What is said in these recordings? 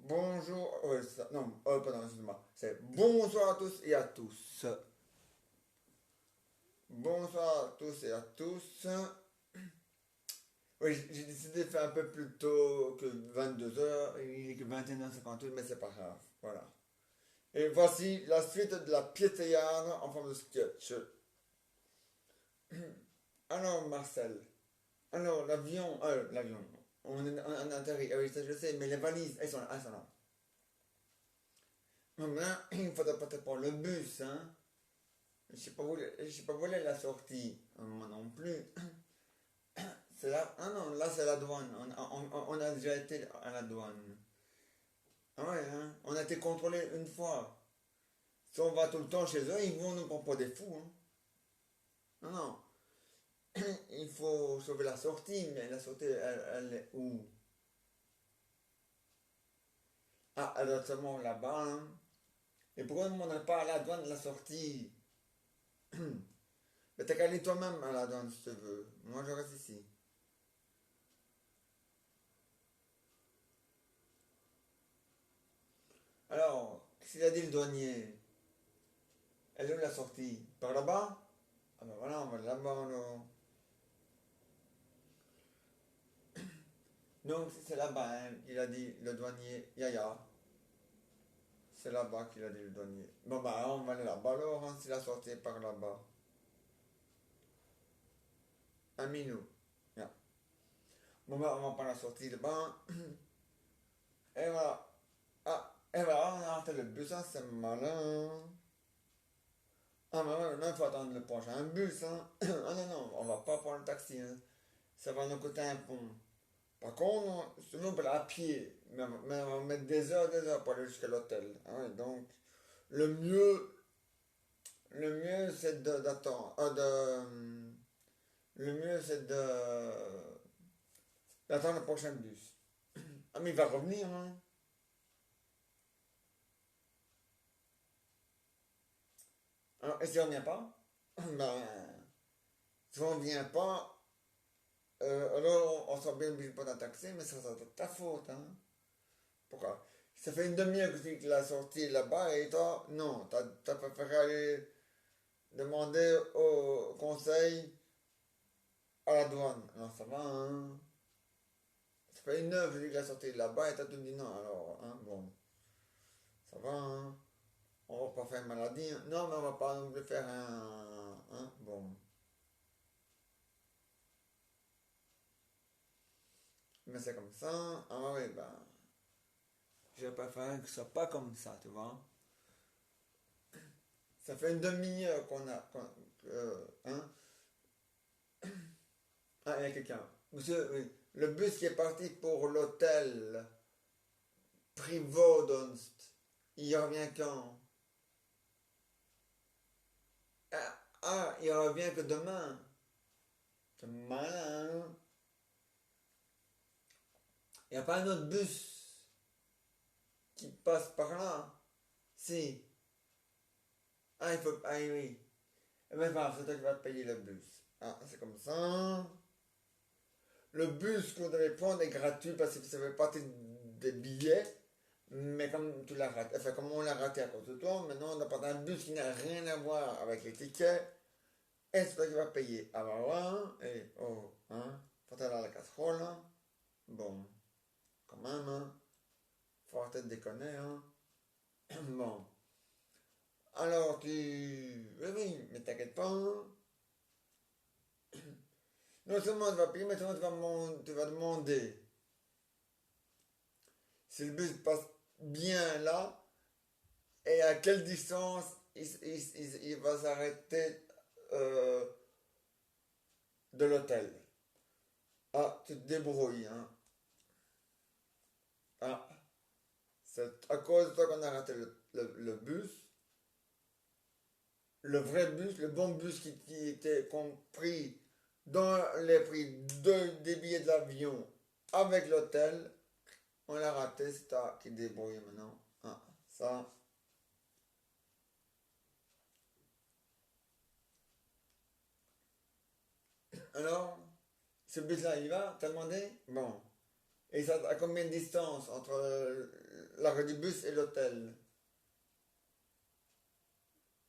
Bonjour, non, pardon, excuse-moi. C'est bonsoir à tous et à tous. Bonsoir à tous et à tous. Oui, j'ai décidé de faire un peu plus tôt que 22 heures. Il est que 21h58, mais c'est pas grave. Voilà. Et voici la suite de la piétillade en forme de sketch. Alors, Marcel. Alors, l'avion. On atterrit. Ah oui, ça je sais, mais les valises, elles sont là. Maintenant, il faudra peut-être prendre le bus, hein. Je sais pas où est la sortie. Moi non plus. C'est là. Ah non, là c'est la douane. On a déjà été à la douane. Ah ouais, hein. On a été contrôlé une fois. Si on va tout le temps chez eux, ils vont nous prendre pour des fous, hein. Non, non. Il faut sauver la sortie, mais la sortie, elle est où? Ah, elle doit être seulement là-bas, hein. Et pourquoi on n'a pas à la douane la sortie? Mais t'as qu'à aller toi-même à la douane si tu veux. Moi je reste ici. Alors, qu'est-ce qu'il a dit le douanier? Elle est où la sortie? Par là-bas? Ah ben voilà, on va là-bas alors. Donc c'est là-bas, hein, il a dit le douanier Yaya. C'est là-bas qu'il a dit le douanier. Bon bah on va aller là-bas alors, hein, si la sortie est par là-bas. Un minou. Yeah. Bon bah on va pas la sortie là-bas. Et voilà. Ah, et voilà, on a raté le bus, hein, c'est malin. Ah mais ouais, maintenant il faut attendre le prochain bus, hein. Ah non, non, on va pas prendre le taxi, hein. Ça va nous coûter un pont. Par contre, sinon on peut aller à pied, mais on va mettre des heures pour aller jusqu'à l'hôtel, hein. Donc, le mieux, le mieux c'est d'attendre, le mieux c'est d'attendre le prochain bus. Ah mais il va revenir, hein. Alors, et si on vient pas, ben, si on vient pas, alors on sera bien obligé de prendre un taxi, mais ça sera de ta faute, hein. Pourquoi? Ça fait une demi-heure que tu dis que la sortie est là-bas et toi, non, t'as préféré aller demander au conseil à la douane. Alors ça va, hein. Ça fait une heure que je dis que la sortie est là-bas et t'as tout dit non. Alors, hein, bon, ça va, hein. On va pas faire une maladie, hein. Non, mais on va pas non plus faire un. Hein, bon. Mais c'est comme ça. Ah oui, ben. Je préfère que ce soit pas comme ça, tu vois. Ça fait une demi-heure qu'on a. Hein. Ah, il y a quelqu'un. Monsieur, oui. Le bus qui est parti pour l'hôtel Privodonst, il revient quand? Il revient que demain. C'est malin, hein. Il n'y a pas un autre bus qui passe par là. Si. Ah, il faut. Ah oui. Eh ben, c'est toi qui vas payer le bus. Ah, c'est comme ça. Le bus que vous devez prendre est gratuit parce que ça fait partie des billets. Mais comme tu l'as raté, enfin, comme on l'a raté à cause de toi, maintenant on doit prendre un bus qui n'a rien à voir avec les tickets. Et c'est toi qui vas payer. Ah bah ouais. Et oh, hein. Faut aller à la casserole, hein. Bon, quand même, hein. Faut arrêter de déconner, hein. Bon. Alors tu. Oui, oui, mais t'inquiète pas, hein. Non seulement tu vas payer, mais tu vas demander si le bus passe bien là et à quelle distance il va s'arrêter euh, de l'hôtel. Ah, tu te débrouilles, hein. Ah, c'est à cause de toi qu'on a raté le bus. Le vrai bus, le bon bus qui était compris dans les prix des billets d'avion avec l'hôtel, on l'a raté, c'est toi qui te débrouille maintenant. Ah, ça. Alors, ce bus-là, il va, t'as demandé? Bon. Et ça à combien de distance entre l'arrêt du bus et l'hôtel?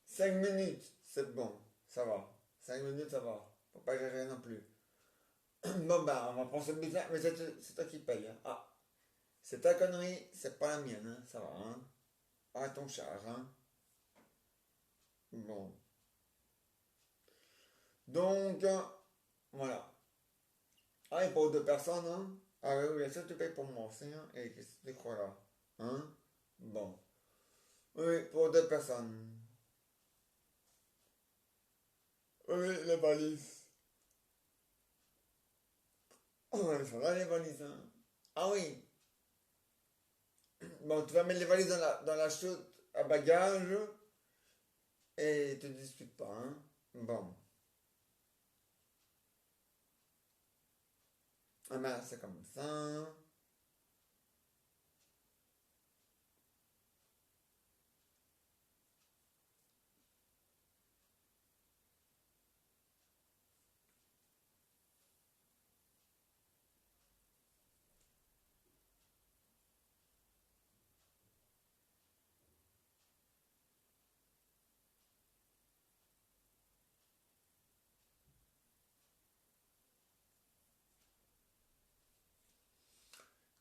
5 minutes, c'est bon, ça va. 5 minutes, ça va. Faut pas exagérer non plus. Bon ben, on va prendre ce bus-là, mais c'est toi qui paye. Hein. Ah, c'est ta connerie, c'est pas la mienne, hein. Ça va, hein. Pas ton char, hein. Bon. Donc, voilà. Ah, et pour deux personnes, hein? Ah oui, oui, bien sûr, tu payes pour moi aussi, hein? Et qu'est-ce que tu crois là? Hein? Bon. Oui, pour deux personnes. Oui, les valises. Oh, elles sont là, les valises, hein? Ah oui. Bon, tu vas mettre les valises dans la chute à bagages et tu ne disputes pas, hein? Bon. Ah ben, c'est comme ça.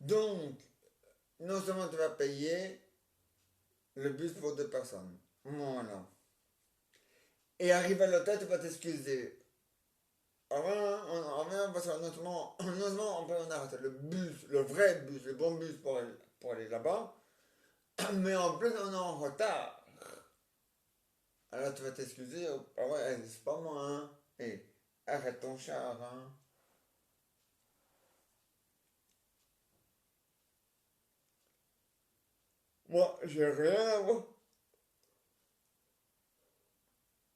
Donc, non seulement tu vas payer le bus pour deux personnes. Voilà. Et arrive à l'hôtel, tu vas t'excuser. Parce que non seulement on peut en arrêter le bus, le vrai bus, le bon bus pour aller là-bas, mais en plus on est en retard. Alors tu vas t'excuser, ah ouais, c'est pas moi, hein. Et arrête ton char, hein. Moi, j'ai rien à voir.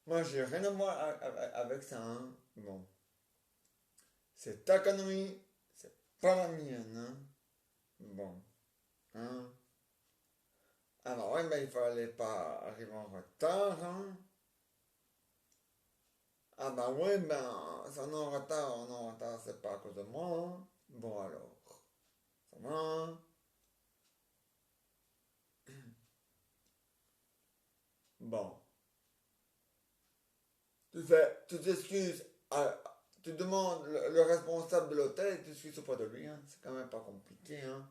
Moi, j'ai rien à voir avec ça, hein. Bon, c'est ta connerie, c'est pas la mienne, hein. Bon, hein. Alors, ouais, ben, il fallait pas arriver en retard, hein. Ah bah ouais, ben, si on est en retard, c'est pas à cause de moi, hein. Bon alors, ça va, hein. Bon, tu t'excuses, tu demandes le responsable de l'hôtel et tu t'excuses auprès de lui, hein. C'est quand même pas compliqué, hein.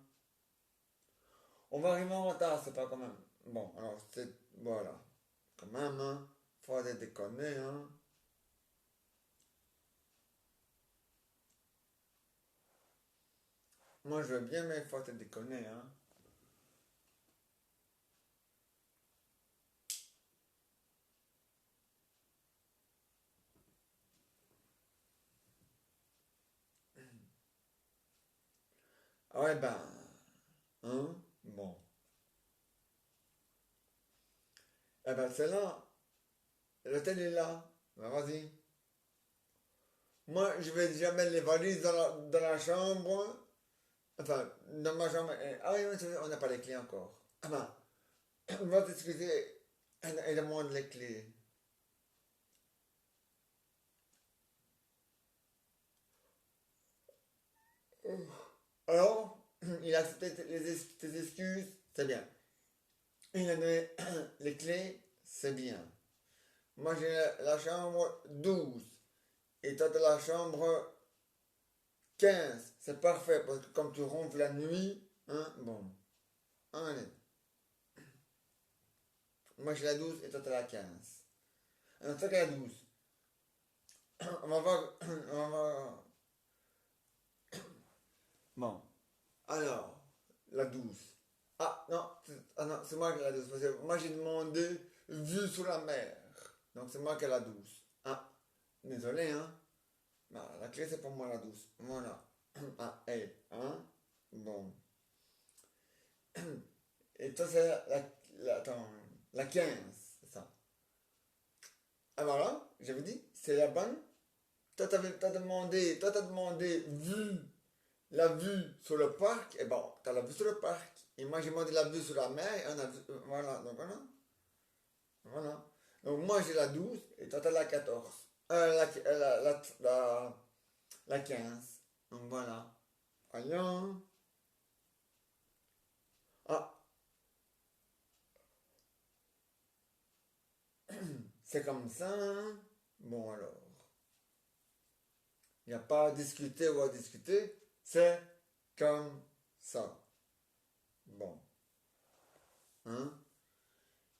On va arriver en retard, c'est pas quand même. Bon, alors c'est, voilà, quand même, hein. Faut arrêter de déconner, hein. Moi je veux bien, mais faut arrêter de déconner, hein. Ah ouais, ben, hein, bon. Eh ben c'est là, l'hôtel est là. Ben, vas-y. Moi, je vais déjà mettre les valises dans la chambre. Enfin, dans ma chambre. Ah oui, oui, c'est vrai, on n'a pas les clés encore. Ah ben, on va t'excuser. Elle demande les clés. Alors, il a accepté tes excuses, c'est bien. Il a donné les clés, c'est bien. Moi, j'ai la chambre 12. Et toi, t'as la chambre 15. C'est parfait, parce que comme tu ronfles la nuit, hein, bon. Allez. Moi, j'ai la 12 et toi, t'as la 15. Alors, toi, t'as la 12. On va voir. On va... Bon. Alors, la 12. Ah non, ah non, c'est moi qui ai la 12. Parce que moi j'ai demandé vue sur la mer. Donc c'est moi qui ai la 12. Ah, désolé, hein. Bah, la clé c'est pour moi la 12. Voilà. Ah, hey, hein. Bon. Et toi c'est attends, la 15, c'est ça. Ah voilà, j'avais dit, c'est la bonne. Toi t'as demandé vue la vue sur le parc, et bon, t'as la vue sur le parc. Et moi, j'ai demandé la vue sur la mer, et on a vu, voilà, donc voilà, voilà. Donc moi, j'ai la 12 et toi, t'as la 14. La 15. Donc voilà. Voyons. c'est comme ça, hein? Bon alors. Il n'y a pas à discuter ou à discuter, c'est comme ça. Bon. Hein?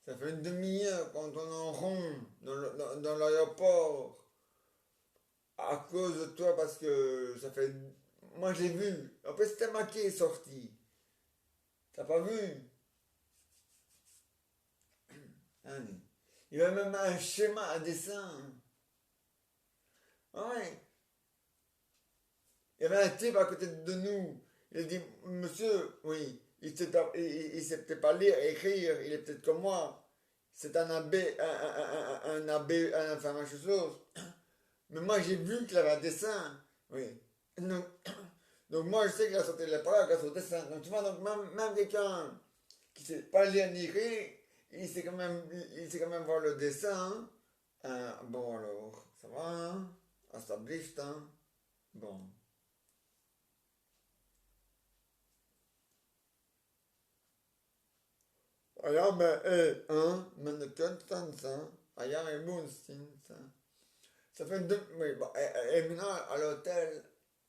Ça fait une demi-heure quand on est en rond dans l'aéroport à cause de toi parce que ça fait. Moi j'ai vu. En plus c'était moi qui est sorti. T'as pas vu? Hein? Il y avait même un schéma, un dessin. Ah ouais. Il y avait un type à côté de nous. Il a dit, monsieur, oui, il sait peut-être pas lire et écrire, il est peut-être comme moi. C'est un abbé, un abbé, enfin, quelque chose. Mais moi, j'ai vu qu'il avait un dessin. Oui. Donc, donc moi, je sais qu'il a sauté les paroles grâce au dessin. Donc, tu vois, donc même quelqu'un qui sait pas lire ni écrire, il sait quand même voir le dessin. Bon, alors, ça va, hein? Established, hein? Bon. Ah ja, mais, hein, mais ne Constance, hein? Ah ja, et Moonstein, ça. Ça fait deux. Oui, bon, et maintenant, à l'hôtel,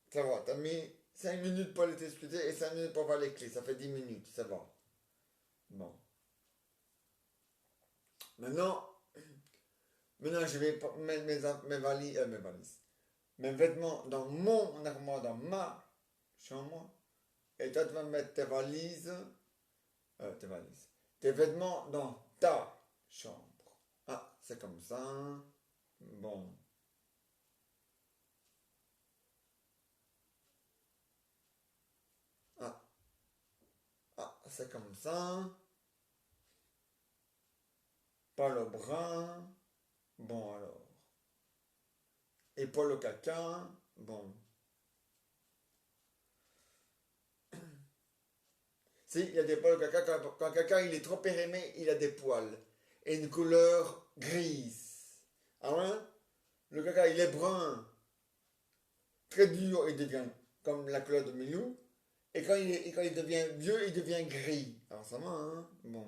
ça va, t'as mis 5 minutes pour les discuter et 5 minutes pour voir les clés, ça fait 10 minutes, ça va. Bon. Maintenant, maintenant je vais mettre mes valises, mes vêtements dans mon armoire, dans ma chambre, et toi, tu vas mettre tes vêtements dans ta chambre. Ah, c'est comme ça. Bon. Ah, ah, c'est comme ça. Pas le brun. Bon alors. Et pas le caca. Bon. Si, il y a des poils au caca. Quand le caca il est trop périmé, il a des poils. Et une couleur grise. Ah ouais? Le caca il est brun. Très dur, il devient comme la couleur de Milou. Et quand il devient vieux, il devient gris. Alors ça va, hein? Bon.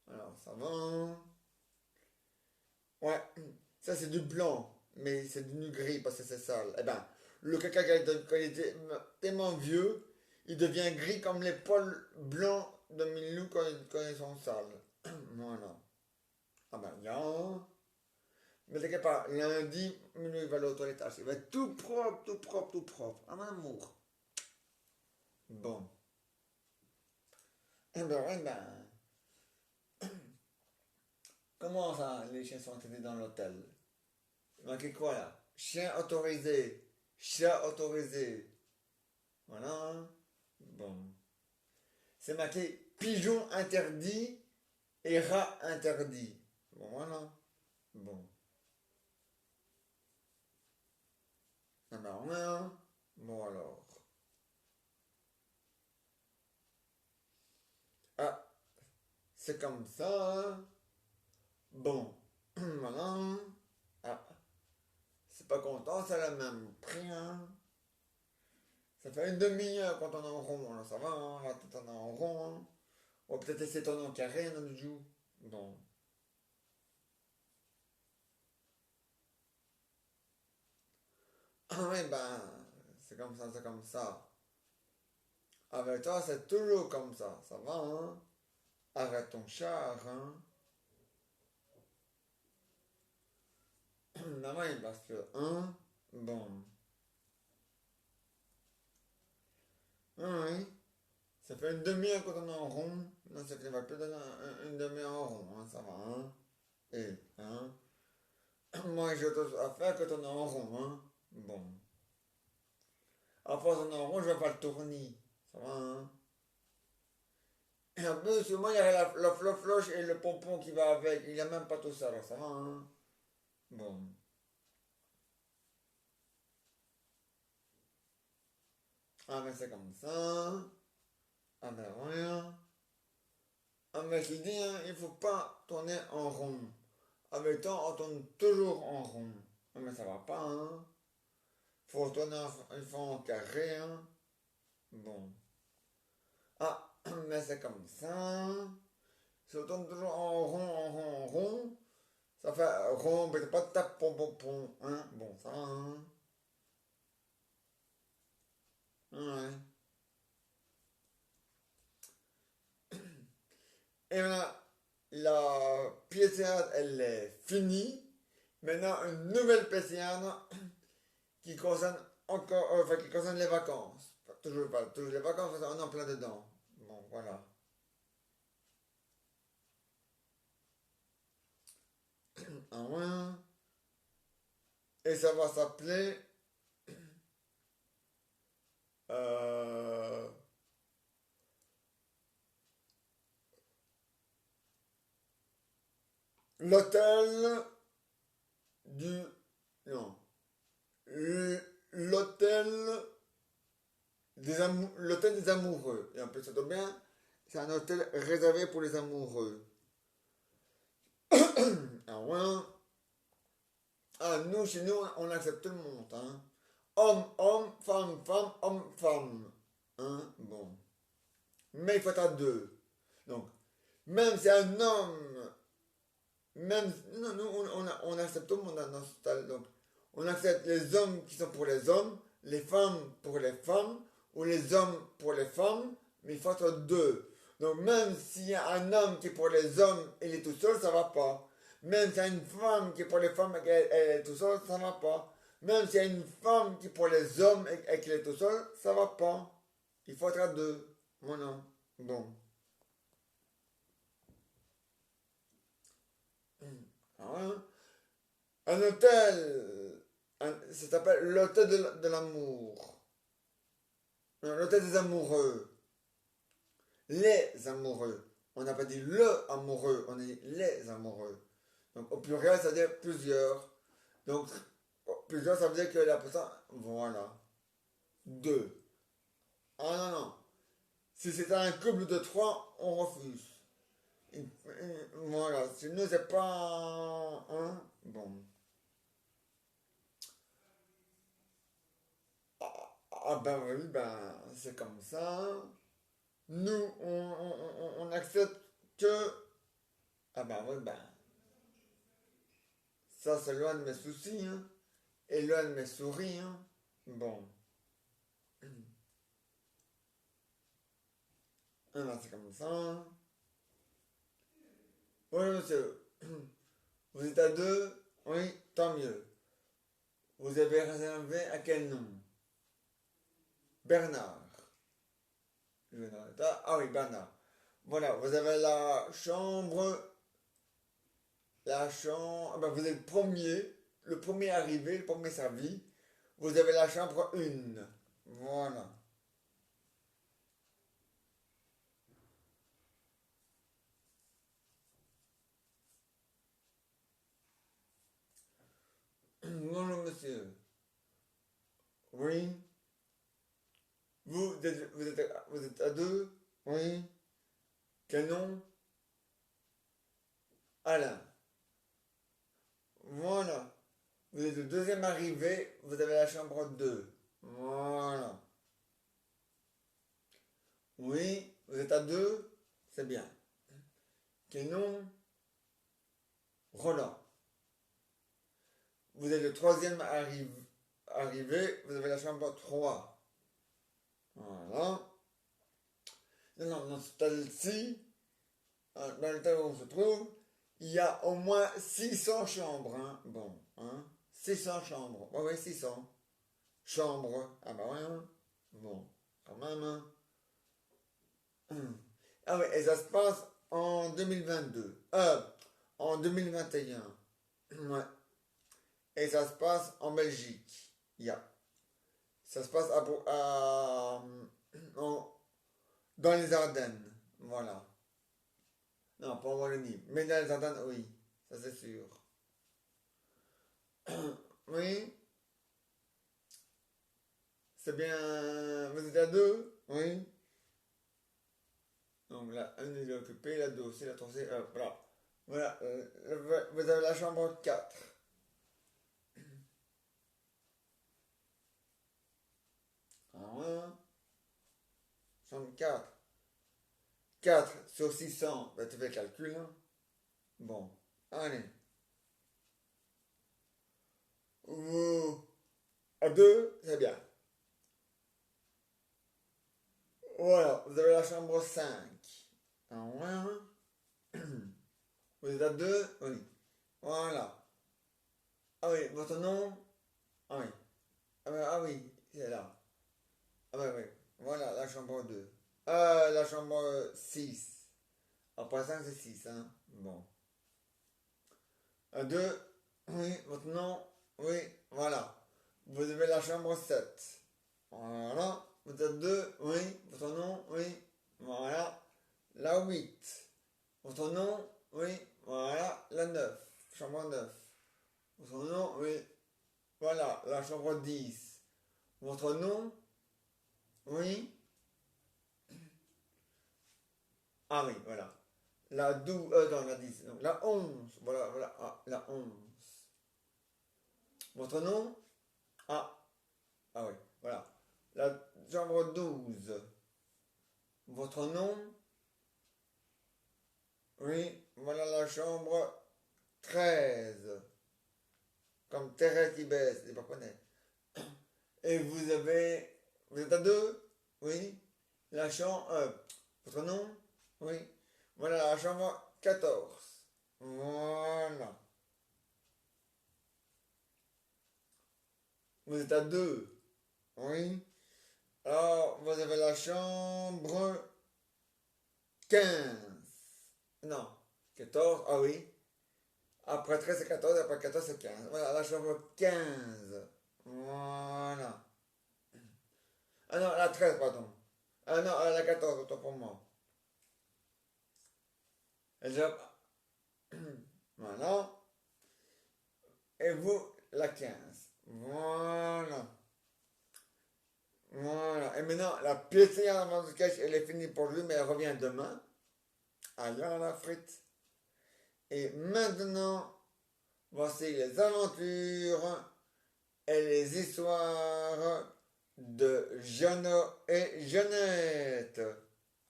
Alors ça va, hein? Ouais, ça c'est du blanc, mais c'est du gris parce que c'est sale. Eh ben, le caca, quand il est tellement vieux, il devient gris comme les poils blancs de Milou quand ils sont sales. Voilà. Ah ben, bien. Mais t'inquiète pas, lundi, Milou il va aller aux toilettes. Il va être tout propre, tout propre, tout propre. Ah mon amour. Bon. Eh ben, comment ça, les chiens sont entrés dans l'hôtel? Il manquait quoi là? Chien autorisé. Chat autorisé. Voilà. Bon. C'est marqué pigeon interdit et rat interdit. Bon, voilà. Bon. Ah ben, rien. Bon, alors. Ah, c'est comme ça. Bon. Voilà. Ah, c'est pas content, c'est la même prix, hein. Ça fait une demi-heure quand on est en rond, là, ça va, hein. Là, on est en rond, hein. On va peut-être essayer de tourner en carré, un autre jour. Bon. Ah oui, ben, c'est comme ça, c'est comme ça. Avec toi, c'est toujours comme ça va, hein? Arrête ton char, hein? Non, oui, parce que, hein? Bon. Ah oui, ça fait une demi-heure qu'on est en rond. Non, ça fait plus une demi-heure en rond, hein, ça va, hein? Et, hein? Moi, j'ai autre chose à faire quand on est en rond, hein? Bon. À force on est en rond, je vais pas le tourner. Ça va, hein? Et en plus, moi, il y a la floche et le pompon qui va avec. Il n'y a même pas tout ça, alors ça va, hein? Bon. Ah, mais c'est comme ça. Ah, ben rien. Ah, mais je dis, hein, il faut pas tourner en rond. Avec le temps, on tourne toujours en rond. Ah, mais ça va pas, hein. Faut tourner il faut en carré, hein. Bon. Ah, mais c'est comme ça. Si on tourne toujours en rond, en rond, en rond, ça fait rond, mais pas de tape, pom, pom, pom, hein. Bon, ça, hein. Ouais. Et maintenant, la pièce théâtre, elle est finie. Maintenant, une nouvelle pièce théâtre qui concerne encore, enfin, qui concerne les vacances. Enfin, toujours pas, toujours les vacances, on est en plein dedans. Bon, voilà. Ah ouais. Et ça va s'appeler euh, l'hôtel du... Non. L'hôtel l'hôtel des amoureux. Et en plus, ça tombe bien, c'est un hôtel réservé pour les amoureux. Ah ouais. Ah, nous, chez nous, on accepte tout le monde, hein. Homme, homme, femme, femme, homme, femme. Hein, bon. Mais il faut être à deux. Donc, même si un homme, même, non, nous, on accepte tout le monde dans ce stade. Donc, on accepte les hommes qui sont pour les hommes, les femmes pour les femmes, ou les hommes pour les femmes, mais il faut être deux. Donc, même s'il y a un homme qui est pour les hommes et il est tout seul, ça va pas. Même s'il y a une femme qui est pour les femmes et qu'elle est tout seul, ça va pas. Même s'il y a une femme qui est pour les hommes et qu'elle est tout seul, ça va pas. Il faut être à deux. Voilà. Bon. Ah ouais. Un hôtel, ça s'appelle l'hôtel de l'amour. L'hôtel des amoureux. Les amoureux. On n'a pas dit le amoureux, on a dit les amoureux. Donc au pluriel, ça veut dire plusieurs. Donc plusieurs, ça veut dire que la personne. Voilà. Deux. Ah non, non. Si c'est un couple de trois, on refuse. Voilà. Sinon, c'est pas. Hein? Bon. Ah ben oui, ben c'est comme ça. Nous, on accepte que... Ah ben oui, ben ça c'est loin de mes soucis, hein. Et loin de mes souris, hein. Bon, ah ben, c'est comme ça. Oui, monsieur, vous êtes à deux? Oui, tant mieux. Vous avez réservé à quel nom? Bernard. Ah oui, Bernard. Voilà, vous avez la chambre... La chambre... Ah ben, vous êtes le premier arrivé, le premier servi. Vous avez la chambre 1. Voilà. Bonjour monsieur. Oui. Vous êtes à deux? Oui. Quel nom? Alain. Voilà. Vous êtes le deuxième arrivé, vous avez la chambre 2. Voilà. Oui. Vous êtes à deux? C'est bien. Quel nom? Roland. Vous êtes le troisième arrivé, vous avez la chambre 3. Voilà. Non, dans ce tel-ci, dans le tel où on se trouve, il y a au moins 600 chambres, hein. Bon, hein. 600 chambres. Ouais, ouais, 600 chambres. Ah bah ouais, hein. Bon, quand même, hein. Ah ouais, et ça se passe en 2022. En 2021. Ouais. Et ça se passe en Belgique. Ça se passe dans les Ardennes. Voilà. Non, pas en Wallonie. Mais dans les Ardennes, oui. Ça c'est sûr. Oui. C'est bien. Vous êtes à deux? Oui. Donc la 1 est occupée, la 2 aussi, la 3 c'est. Voilà. Voilà. Vous avez la chambre 4. Ah ouais. Chambre 4. 4 sur 600, ben, tu fais le calcul. Hein. Bon, allez. À 2, c'est bien. Voilà, vous avez la chambre 5. Ah, vous êtes à 2, oui. Voilà. Ah oui, votre nom? Ah oui. Ah oui, c'est là. Ah oui, oui. Voilà, la chambre 2. La chambre 6. Après 5, c'est 6, hein. Bon. 2, oui, votre nom? Oui, voilà. Vous avez la chambre 7. Voilà. Vous êtes 2, oui. Votre nom? Oui. Voilà. La 8. Votre nom? Oui. Voilà. La 9. Chambre 9. Votre nom? Oui. Voilà. La chambre 10. Votre nom? Oui. Ah oui, voilà. La 12, non, la 10. Donc, la 11. Voilà, voilà. Ah, la 11. Votre nom? Ah, ah oui, voilà. La chambre 12. Votre nom? Oui, voilà la chambre 13. Comme Thérèse qui baisse, c'est pas connaître. Et vous êtes à 2? Oui. La chambre, votre nom? Oui. Voilà la chambre 14. Voilà. Vous êtes à 2? Oui. Alors, vous avez la chambre 15. Non, 14, ah oui. Après 13 c'est 14, après 14 c'est 15. Voilà, la chambre 15. Voilà. Ah non, la 13 pardon. Ah non, la 14 autant pour moi. Voilà. Et vous, la 15. Voilà. Voilà. Et maintenant, la pizzeria dans le cache, elle est finie pour lui, mais elle revient demain. Ailleurs la frite. Et maintenant, voici les aventures et les histoires de Jeannot et Jeannette.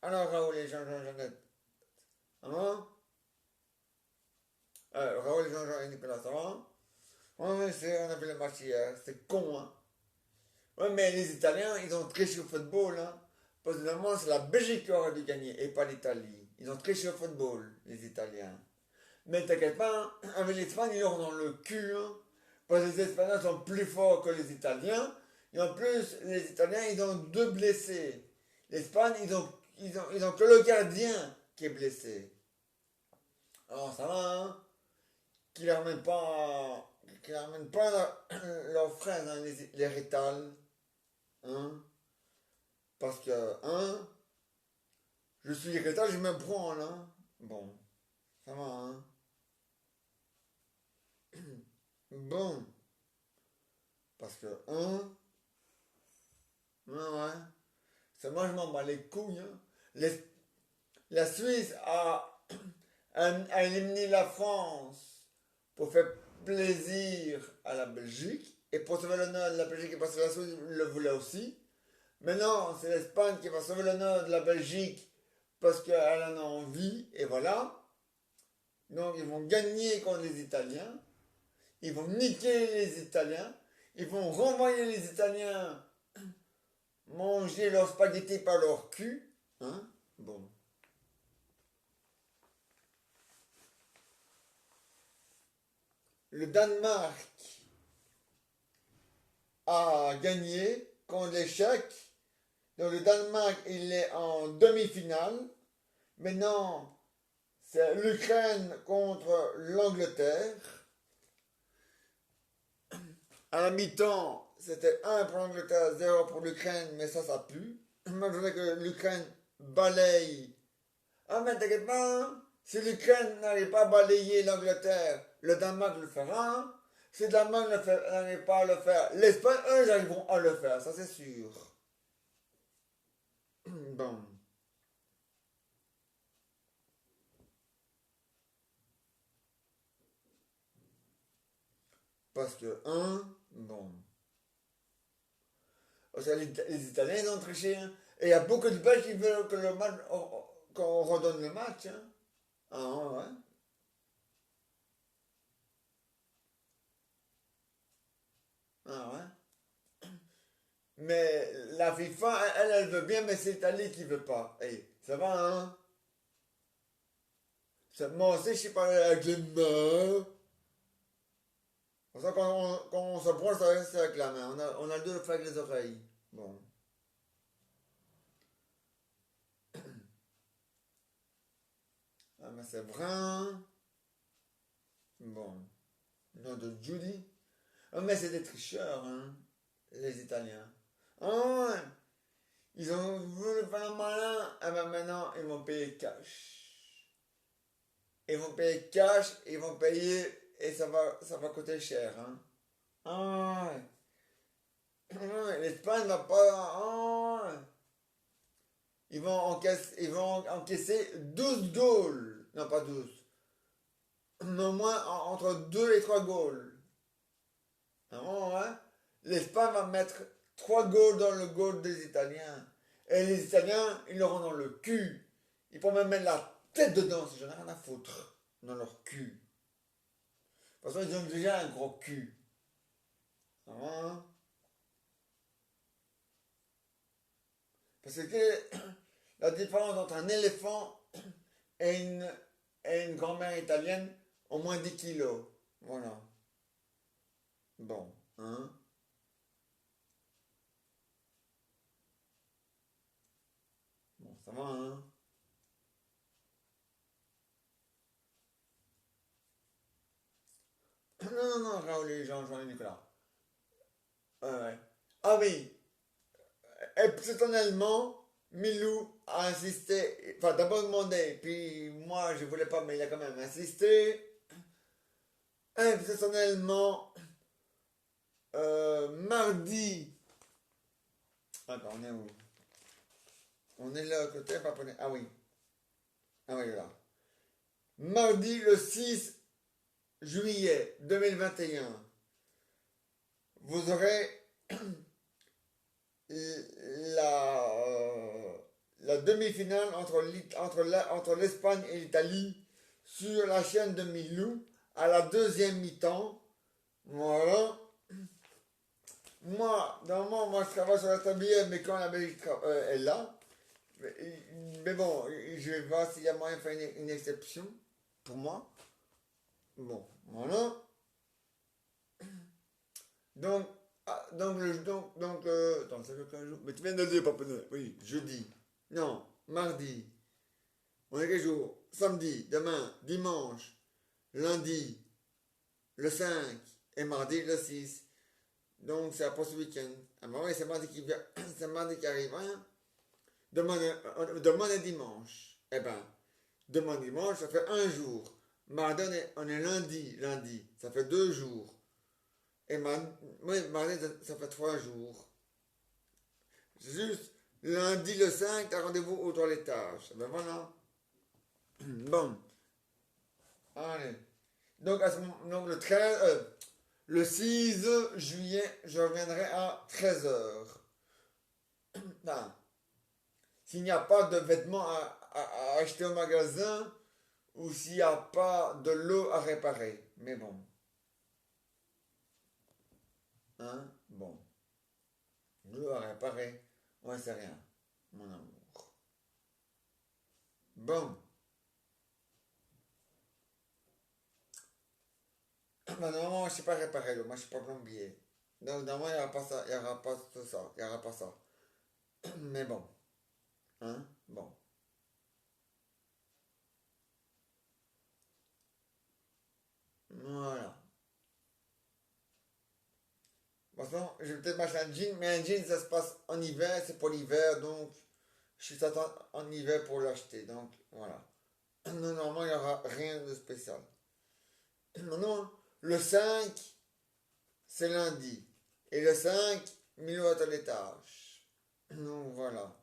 Alors, Raoul et Jean-Jean et Jeannette. Hein? Raoul et Jean-Jean et Nicolas, ça va? Ouais, on a fait le match hier. C'est con, hein? Ouais, mais les Italiens, ils ont triché au football, hein? Parce que normalement, c'est la Belgique qui aurait dû gagner et pas l'Italie. Ils ont triché au football, les Italiens. Mais t'inquiète pas, hein, avec l'Espagne, ils ont dans le cul, hein, parce que les Espagnols sont plus forts que les Italiens. Et en plus, les Italiens, ils ont 2 blessés. L'Espagne, ils ont que le gardien qui est blessé. Alors ça va, hein, qu'ils ramènent pas leurs frères, hein, les rétals. Hein, parce que, hein, je suis rétal, je me prends, là. Bon, ça va, hein. Bon, parce que, hein, ouais, ouais. C'est moi, je m'en bats les couilles. Hein. La Suisse a éliminé la France pour faire plaisir à la Belgique. Et pour sauver l'honneur de la Belgique, parce que la Suisse le voulait aussi. Maintenant, c'est l'Espagne qui va sauver l'honneur de la Belgique parce qu'elle en a envie. Et voilà. Donc, ils vont gagner contre les Italiens. Ils vont niquer les Italiens. Ils vont renvoyer les Italiens manger leurs spaghettis par leur cul. Hein? Bon. Le Danemark a gagné contre l'échec. Donc le Danemark, il est en demi-finale. Maintenant, c'est l'Ukraine contre l'Angleterre. À la mi-temps, c'était 1 pour l'Angleterre, 0 pour l'Ukraine, mais ça pue. Moi, je voudrais que l'Ukraine balaye. Ah, mais t'inquiète pas, hein. Si l'Ukraine n'arrive pas à balayer l'Angleterre, le Danemark le fera. Hein. Si le Danemark n'arrive pas à le faire, l'Espagne, eux, ils arriveront à le faire, ça c'est sûr. Bon. Parce que, bon. Parce que les Italiens, ils ont triché. Hein. Et il y a beaucoup de Belges qui veulent que le match quand on redonne le match, hein. Ah ouais. Ah ouais. Mais la FIFA, elle veut bien, mais c'est l'Italie qui veut pas. Hey, ça va, hein? Moi aussi, je suis pas avec les mains. Pour ça, quand on se brosse, ça reste avec la main. On a le dos de faire avec les oreilles. Bon. Ah, mais c'est vrai, hein? Bon. Nom de Judy. Ah, mais c'est des tricheurs, hein? Les Italiens. Ah ouais. Ils ont voulu faire un malin. Ah ben maintenant, ils vont payer cash. Ils vont payer cash, ils vont payer et ça va coûter cher, hein? Ah ouais. Ah ouais, l'Espagne va pas. Ah ouais. Ils vont encaisser 12 goals. Non, pas 12. Mais au moins entre 2 et 3 goals. Ah ouais. L'Espagne va mettre 3 goals dans le goal des Italiens. Et les Italiens, ils l'auront dans le cul. Ils pourront même mettre la tête dedans, si j'en ai rien à foutre. Dans leur cul. De toute façon, ils ont déjà un gros cul. Ça va, hein? Parce que la différence entre un éléphant et une grand-mère italienne, au moins 10 kilos. Voilà. Bon, hein? Bon, ça va, hein? Non, non, non, Raoul, Jean et Nicolas. Ouais, ouais. Ah oui, exceptionnellement, Milou a insisté, enfin d'abord demandé, puis moi je voulais pas, mais il a quand même insisté. Exceptionnellement, mardi. Attends, on est où? On est là à côté, pas près. Ah oui. Ah oui, là. Mardi le 6 juillet 2021, vous aurez la demi-finale entre l'Espagne et l'Italie sur la chaîne de Milou à la deuxième mi-temps. Voilà. Normalement, moi je travaille sur la tablière, mais quand la Belgique est là, mais, mais bon, je vais voir s'il y a moyen de faire une exception pour moi. Bon, voilà. Donc, attends, ça fait quel jour? Mais tu viens de le dire, Papa Noël. Oui, jeudi. Non, mardi. On est quel jour? Samedi, demain, dimanche, lundi, le 5 et mardi, le 6. Donc, c'est après ce week-end. Ah, bah oui, c'est mardi qui vient, c'est mardi qui arrive, hein? Demain est dimanche. Eh ben, demain dimanche, ça fait un jour. Mardi, on est lundi. Ça fait 2 jours. Et oui, mardi, ça fait 3 jours. Juste lundi le 5, t'as rendez-vous au toilettage. Ben voilà. Bon, allez. Donc, donc le 6 juillet, je reviendrai à 13 h. Non. S'il n'y a pas de vêtements à acheter au magasin ou s'il n'y a pas de l'eau à réparer. Mais bon. Hein? Bon. L'eau à réparer. Ouais, c'est rien. Mon amour. Bon. Bah, normalement, je ne sais pas réparer l'eau. Moi, je ne suis pas plombier. Donc, normalement, il n'y aura pas ça. Il n'y aura pas tout ça. Il n'y aura pas ça. Mais bon. Hein? Bon. Voilà. De toute façon, je vais peut-être m'acheter un jean, mais un jean, ça se passe en hiver, c'est pour l'hiver, donc je suis attendu en hiver pour l'acheter. Donc, voilà. Non, normalement, il n'y aura rien de spécial. Non, le 5 c'est lundi. Et le 5 Milo à les tâches. Donc, voilà.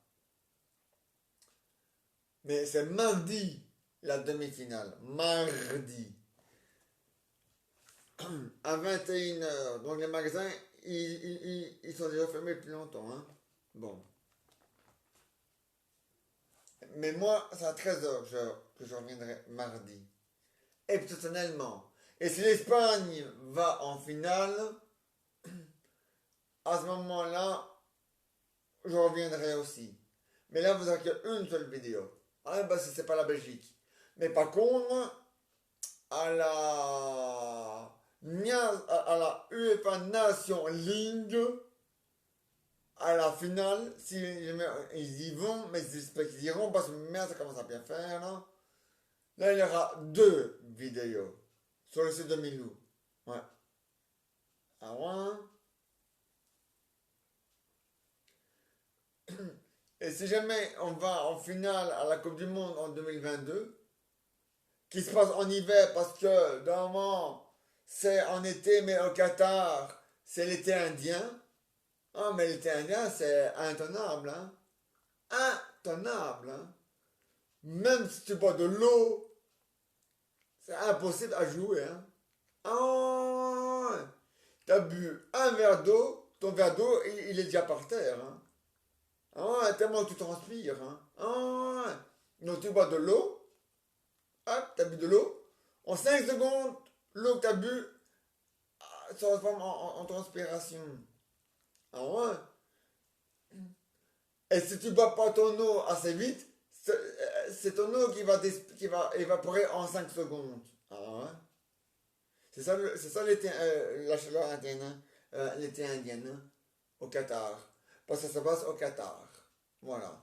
Mais c'est mardi, la demi-finale. Mardi. À 21 h. Donc, les magasins, ils sont déjà fermés depuis longtemps, hein. Bon. Mais moi, c'est à 13h que je reviendrai mardi. Exceptionnellement. Et si l'Espagne va en finale, à ce moment-là, je reviendrai aussi. Mais là, vous n'avez qu'une seule vidéo. Ah, bah, si c'est pas la Belgique. Mais par contre, à la, à la UEFA Nation League, à la finale, si ils y vont, mais j'espère qu'ils iront parce que merde, ça commence à bien faire là. Là, il y aura deux vidéos sur le site de Milou. Ouais. Ah ouais. Et si jamais on va en finale à la Coupe du Monde en 2022, qui se passe en hiver parce que normalement c'est en été, mais au Qatar, c'est l'été indien. Ah, mais l'été indien, c'est intenable, hein. Intenable, hein. Même si tu bois de l'eau, c'est impossible à jouer, hein. Ah, ouais. T'as bu un verre d'eau, ton verre d'eau, il est déjà par terre, hein. Ah, ouais, tellement que tu transpires, hein. Ah, ouais. Donc tu bois de l'eau, hop, t'as bu de l'eau, en 5 secondes, l'eau que t'as bu se transforme en transpiration. Ah ouais. Et si tu bois pas ton eau assez vite, c'est ton eau qui va évaporer en 5 secondes. Ah ouais. C'est ça l'été, la chaleur indienne, hein. L'été indien, hein, au Qatar. Parce que ça se passe au Qatar. Voilà.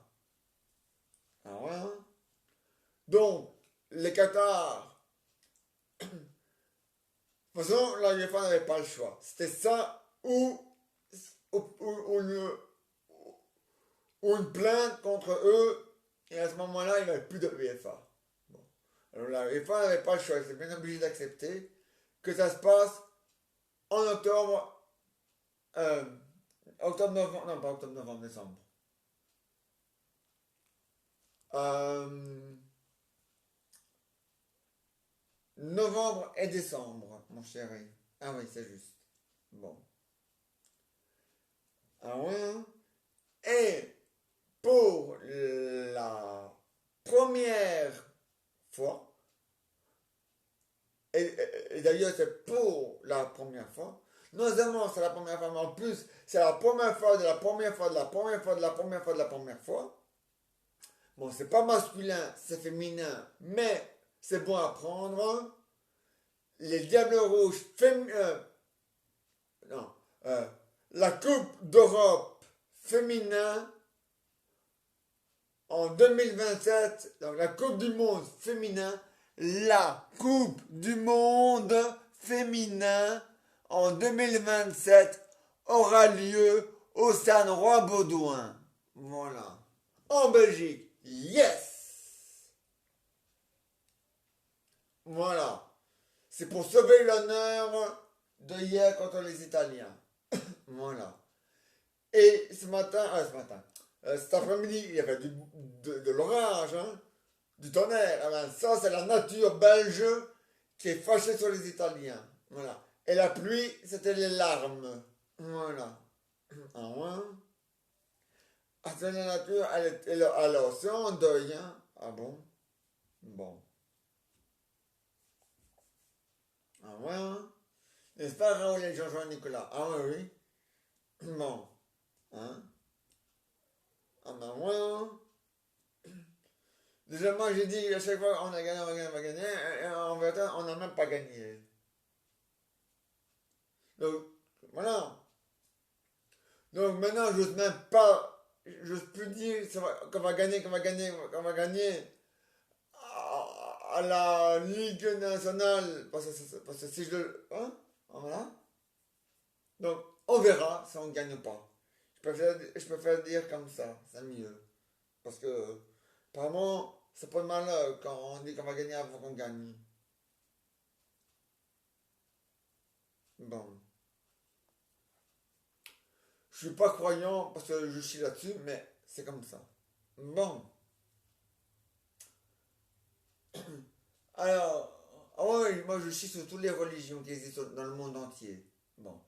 Ah ouais. Hein. Donc, les Qatar, de toute façon, la UEFA n'avait pas le choix. C'était ça ou une plainte contre eux. Et à ce moment-là, il n'y avait plus de UEFA. Bon. Alors la UEFA n'avait pas le choix. C'est bien obligé d'accepter que ça se passe en octobre. euh, Octobre, novembre. Non, pas octobre, novembre, décembre. Euh, Novembre et décembre, mon chéri. Ah oui, c'est juste. Bon. Ah ouais. Hein. Et pour la première fois, et d'ailleurs c'est pour la première fois, non seulement c'est la première fois, mais en plus c'est la première fois de la première fois de la première fois de la première fois de la première fois. Bon, c'est pas masculin, c'est féminin, mais c'est bon à prendre. Les Diables Rouges féminins, non, euh, la Coupe d'Europe féminin en 2027, donc la Coupe du Monde féminin, la Coupe du Monde féminin en 2027 aura lieu au Stade Roi-Baudouin. Voilà. En Belgique. Yes! Voilà. C'est pour sauver l'honneur de hier contre les Italiens. Voilà. Et cet après-midi, il y avait de l'orage, hein, du tonnerre. Ah ben, ça, c'est la nature belge qui est fâchée sur les Italiens. Voilà. Et la pluie, c'était les larmes. Voilà. Ah ouais. Ah, c'est la nature, elle est aussi en deuil, hein. Ah bon? Bon. Ah ouais, hein. N'est-ce pas, Raoul et Jean-Jean Nicolas? Ah oui, oui. Bon. Hein? Ah ben ouais, hein. Déjà, moi, j'ai dit à chaque fois, on a gagné, on a gagné, on a gagné, et en vérité, on n'a même pas gagné. Donc, voilà. Donc, maintenant, je n'ose même pas, j'ose plus dire qu'on va gagner, qu'on va gagner, qu'on va gagner à la Ligue nationale, parce que si je le. Hein? Voilà. Donc, on verra si on ne gagne pas. Je préfère dire comme ça, c'est mieux. Parce que, apparemment, c'est pas mal quand on dit qu'on va gagner avant qu'on gagne. Bon. Je suis pas croyant parce que je chie là-dessus, mais c'est comme ça. Bon. Alors, ah ouais, moi je chie sur toutes les religions qui existent dans le monde entier. Bon.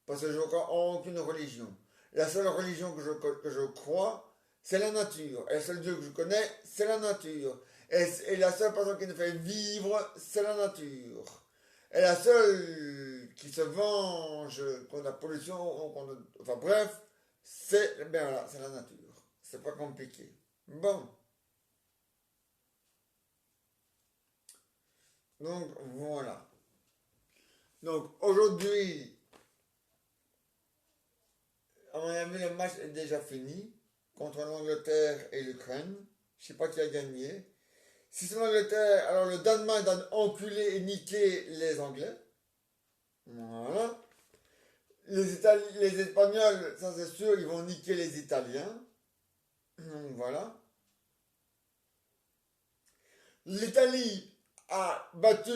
Parce que je crois en aucune religion. La seule religion que je crois, c'est la nature. Et le seul Dieu que je connais, c'est la nature. Et la seule personne qui nous fait vivre, c'est la nature. Et la seule qui se venge contre la pollution, enfin bref, c'est ben voilà, c'est la nature. C'est pas compliqué. Bon. Donc voilà. Donc aujourd'hui, à mon avis, le match est déjà fini contre l'Angleterre et l'Ukraine. Je sais pas qui a gagné. Si c'est l'Angleterre, alors le Danemark doit enculer et niquer les Anglais. Voilà. Les Espagnols, ça c'est sûr, ils vont niquer les Italiens. Donc voilà. L'Italie a battu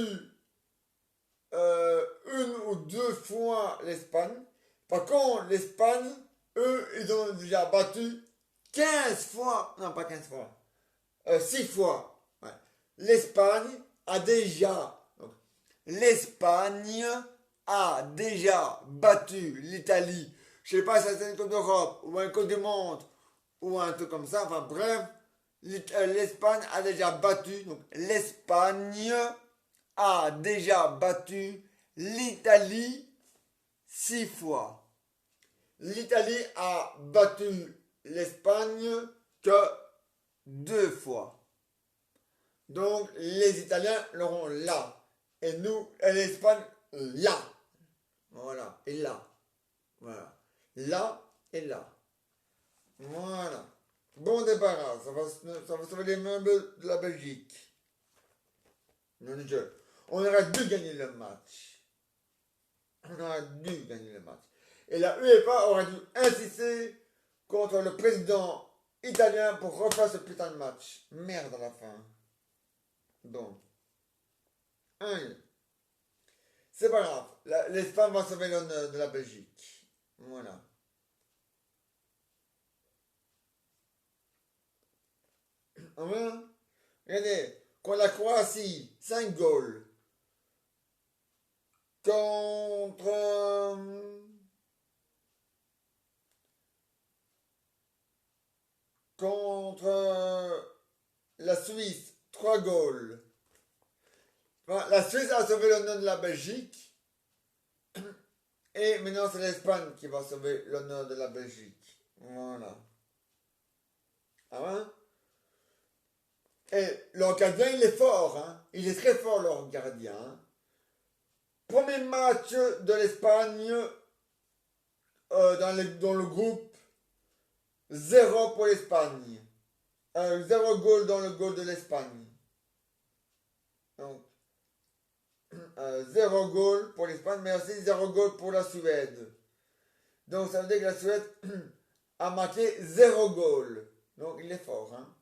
une ou deux fois l'Espagne. Par contre, l'Espagne, eux, ils ont déjà battu 15 fois. Non, pas 15 fois. 6 fois. Ouais. L'Espagne a déjà. Donc, L'Espagne a déjà battu l'Italie. Je sais pas si c'est une Coupe d'Europe ou une Coupe du Monde ou un truc comme ça. Enfin bref, l'Espagne a déjà battu. Donc l'Espagne a déjà battu l'Italie 6 fois. L'Italie a battu l'Espagne que 2 fois. Donc les Italiens l'auront là. Et nous, et l'Espagne là. Voilà. Et là. Voilà. Là et là. Voilà. Bon débarras. Ça va sauver les meubles de la Belgique. On aurait dû gagner le match. On aurait dû gagner le match. Et la UEFA aurait dû insister contre le président italien pour refaire ce putain de match. Merde à la fin. Bon. Hein. C'est pas grave. L'Espagne va sauver l'honneur de la Belgique. Voilà. Hein? Regardez. Contre la Croatie, 5 goals. Contre la Suisse, 3 goals. Enfin, la Suisse a sauvé l'honneur de la Belgique. Et maintenant, c'est l'Espagne qui va sauver l'honneur de la Belgique. Voilà. Ah ouais? Et leur gardien, il est fort. Hein? Il est très fort, leur gardien. Hein? Premier match de l'Espagne dans le groupe. 0 pour l'Espagne. 0 goal dans le goal de l'Espagne. Donc, 0 goal pour l'Espagne, mais aussi 0 goal pour la Suède. Donc, ça veut dire que la Suède a marqué 0 goal. Donc, il est fort. Hein?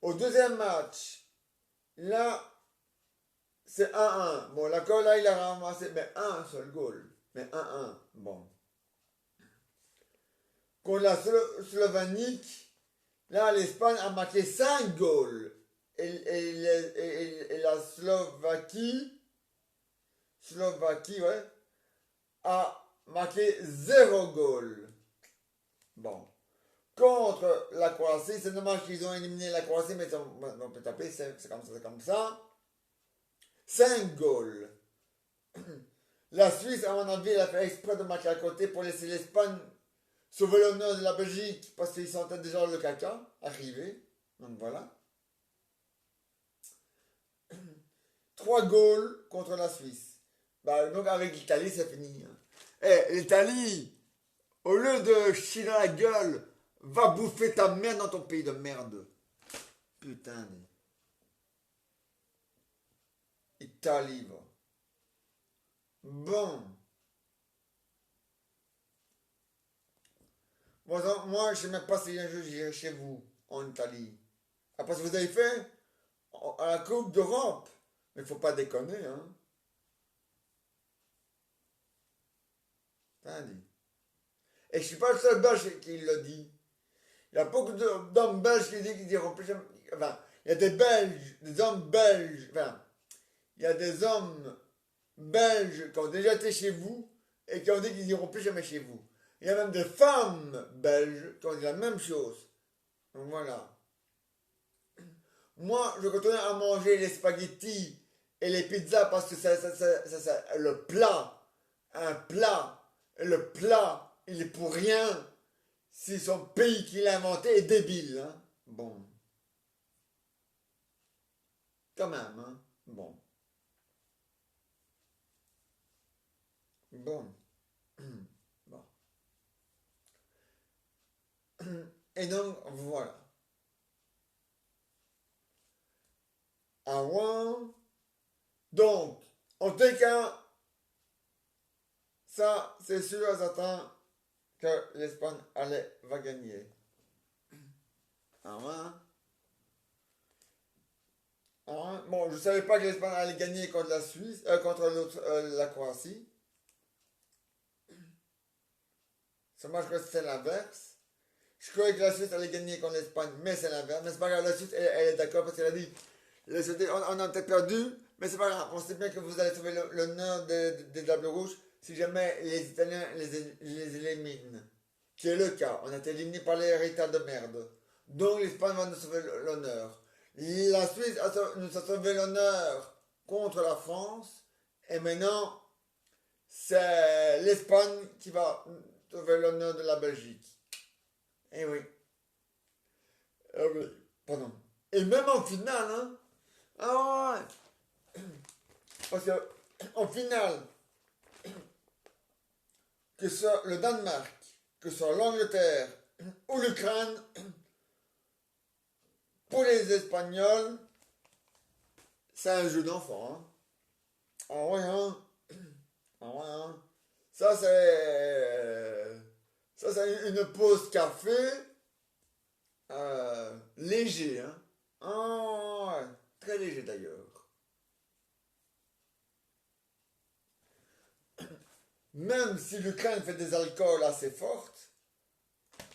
Au deuxième match, là, c'est 1-1. Bon, l'accord, là, il a ramassé, mais un seul goal. Mais 1-1. Bon. Contre la Slovénie, là, l'Espagne a marqué 5 goals. Et la Slovaquie, ouais, a marqué 0 goal. Bon. Contre la Croatie, c'est dommage qu'ils ont éliminé la Croatie, mais on peut taper, c'est comme ça. 5 goals. La Suisse, à mon avis, elle a fait exprès de marquer à côté pour laisser l'Espagne sauver l'honneur de la Belgique parce qu'ils sentaient déjà le caca arriver. Donc voilà. 3 goals contre la Suisse. Bah, donc avec l'Italie, c'est fini. Hein. Et l'Italie, au lieu de chier dans la gueule, va bouffer ta mère dans ton pays de merde. Putain. Italie, va. Bon. Moi, je ne sais même pas si un jour j'irai chez vous, en Italie. Après ce que vous avez fait à la Coupe d'Europe. Mais il ne faut pas déconner, hein. Et je ne suis pas le seul Belge qui le dit. Il y a beaucoup d'hommes belges qui disent qu'ils diront plus jamais. Enfin, il y a des Belges, des hommes belges. Enfin, il y a des hommes belges qui ont déjà été chez vous et qui ont dit qu'ils n'iront plus jamais chez vous. Il y a même des femmes belges qui ont dit la même chose. Donc voilà. Moi, je continue à manger les spaghettis et les pizzas parce que c'est le plat. Un plat. Et le plat, il est pour rien. C'est son pays qui l'a inventé est débile. Hein. Bon. Quand même. Hein. Bon. Bon. Bon. Et donc, voilà. Ah ouais. Donc, en tout cas, ça, c'est sûr et certain que l'Espagne va gagner. Ah ouais. Ah ouais. Bon, je savais pas que l'Espagne allait gagner contre la Suisse, contre la Croatie. Ça marche que c'est l'inverse. Je croyais que la Suisse allait gagner contre l'Espagne, mais c'est l'inverse. Mais c'est pas grave, la Suisse, elle est d'accord parce qu'elle a dit, on a peut-être perdu, mais c'est pas grave. On sait bien que vous allez sauver l'honneur des Diables Rouges si jamais les Italiens les éliminent. Qui est le cas. On a été éliminé par les héritages de merde. Donc l'Espagne va nous sauver l'honneur. La Suisse nous a sauvé l'honneur contre la France. Et maintenant, c'est l'Espagne qui va sauver l'honneur de la Belgique. Eh oui. Oui. Pardon. Et même en finale, hein. Ah ouais. Parce que en finale, que ce soit le Danemark, que ce soit l'Angleterre ou l'Ukraine, pour les Espagnols, c'est un jeu d'enfant. Hein. Ah ouais, hein. Ah ouais, hein. Ça, c'est une pause café léger. Hein. Ah ouais. Très léger d'ailleurs. Même si l'Ukraine fait des alcools assez fortes,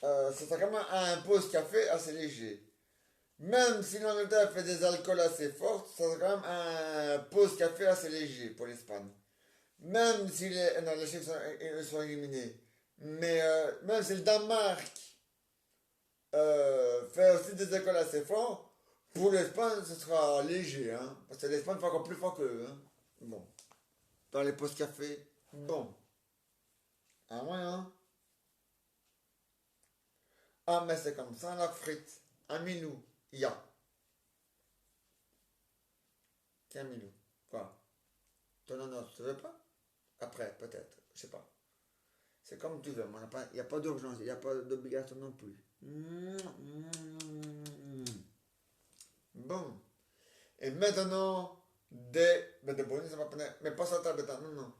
ça sera quand même un pause café assez léger. Même si l'Angleterre fait des alcools assez fortes, ça sera quand même un pause café assez léger pour l'Espagne. Même si les Chiefs sont éliminés. Mais même si le Danemark fait aussi des alcools assez forts, pour l'Espagne, ce sera léger. Hein, parce que l'Espagne fait encore plus fort qu'eux. Hein. Bon. Dans les pauses café. Bon. Ah ouais, hein. Ah, mais c'est comme ça, la frite. Un milou. Ya. Tiens, milou. Quoi? Ton honneur, tu veux pas? Après, peut-être. Je sais pas. C'est comme tu veux. Il n'y a pas d'urgence. Il n'y a pas d'obligation non plus. Bon. Et maintenant, des bonus, ça va prendre. Mais pas ça table, non, non.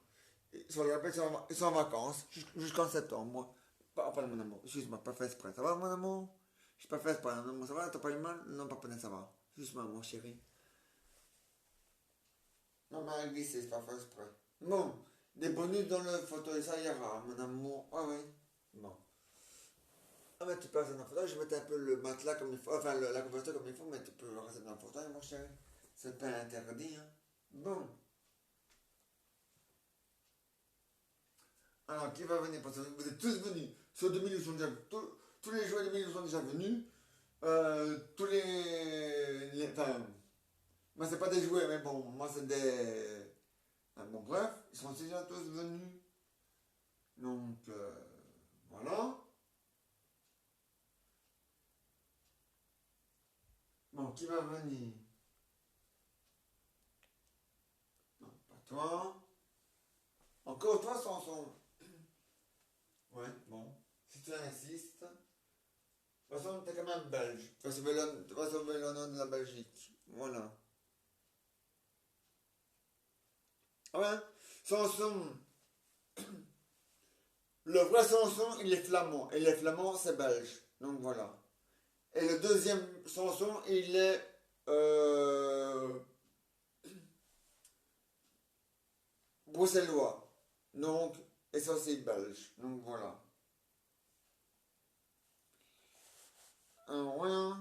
Ils sont en vacances jusqu'en septembre, moi. Pas mon amour. Excuse-moi, pas fait exprès. Ça va, mon amour? Je pas fait exprès, mon amour. Ça va? T'as pas eu mal? Non, pas peine, ça va. Juste mon chéri. Non, mais glissé, c'est pas fait exprès. Bon. Des bonus dans le fauteuil, ça ira, mon amour. Ah oui. Bon. Ah, mais tu peux rester dans le fauteuil. Je mettais un peu le matelas comme il faut. Enfin, la couverture comme il faut, mais tu peux rester dans le fauteuil, mon chéri. C'est pas interdit, hein. Bon. Alors, qui va venir? Parce que vous êtes tous venus. Ceux de milieu sont déjà. Tous les joueurs de milieu sont déjà venus. Tous enfin, moi, c'est pas des jouets, mais bon, moi, c'est des. Bon, bref, ils sont déjà tous venus. Donc, voilà. Bon, qui va venir? Non, pas toi. Encore toi, Samson. Ouais, bon. Si tu insistes. De toute façon, t'es quand même belge. Tu vas sauver l'honneur de la Belgique. Voilà. Ah ouais. Samson. Le vrai Samson, il est flamand. Et les flamands, c'est belge. Donc voilà. Et le deuxième Samson, il est bruxellois. Donc, et ça, c'est belge. Donc voilà. Ouais.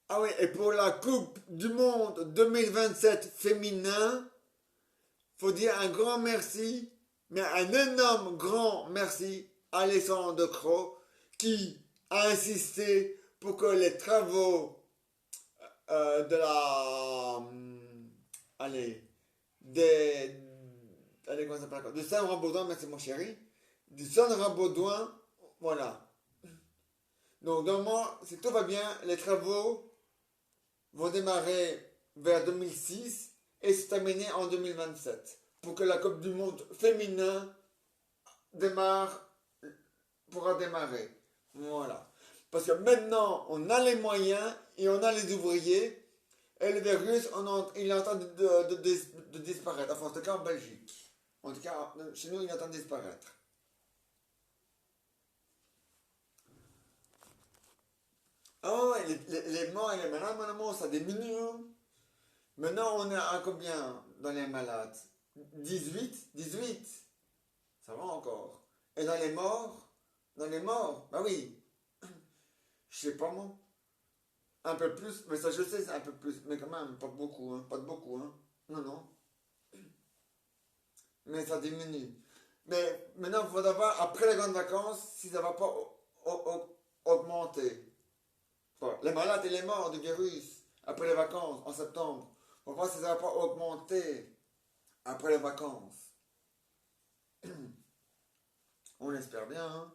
Ah oui, et pour la Coupe du Monde 2027 féminin, faut dire un grand merci, mais un énorme grand merci à Alessandro De Croo, qui a insisté pour que les travaux de la... allez, des... Allez, comment ça s'appelle encore? De Saint-Rambaudouin, merci mon chéri. Du Saint-Rambaudouin, voilà. Donc, normalement, si tout va bien, les travaux vont démarrer vers 2006 et se terminer en 2027 pour que la Coupe du Monde féminin pourra démarrer. Voilà. Parce que maintenant, on a les moyens et on a les ouvriers et le virus, il est en train de disparaître. Enfin, en tout cas en Belgique. En tout cas, chez nous, il est en train de disparaître. Ah ouais, les morts et les malades, mon amour, ça diminue. Hein. Maintenant, on est à combien dans les malades? 18. Ça va encore. Et dans les morts, bah oui, je sais pas moi. Un peu plus, mais ça je sais, c'est un peu plus. Mais quand même, pas beaucoup, hein. Pas de beaucoup, hein. Non, non. Mais ça diminue. Mais maintenant, il faudra voir, après les grandes vacances, si ça va pas augmenter. Bon, les malades et les morts du virus, après les vacances, en septembre. On va voir si ça va pas augmenter après les vacances. On espère bien, hein.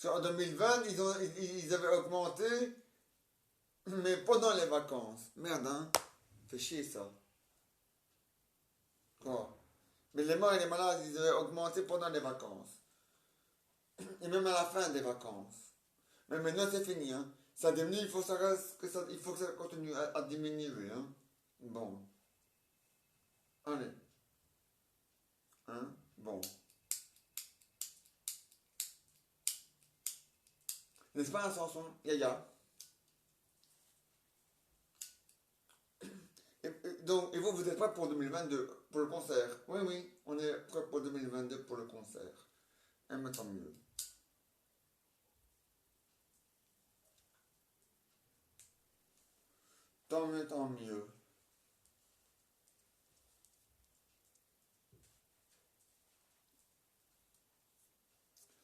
En 2020, ils avaient augmenté, mais pendant les vacances. Merde, hein. Fait chier ça. Quoi. Mais les morts et les malades, ils avaient augmenté pendant les vacances. Et même à la fin des vacances. Mais maintenant, c'est fini, hein. Ça diminue, il faut que ça continue à diminuer, hein. Bon. Allez. Hein. Bon. N'est-ce pas la chanson Yaya? Donc, et vous êtes prêts pour 2022, pour le concert? Oui, oui, on est prêts pour 2022 pour le concert. Et mais tant mieux. Tant mieux, tant mieux.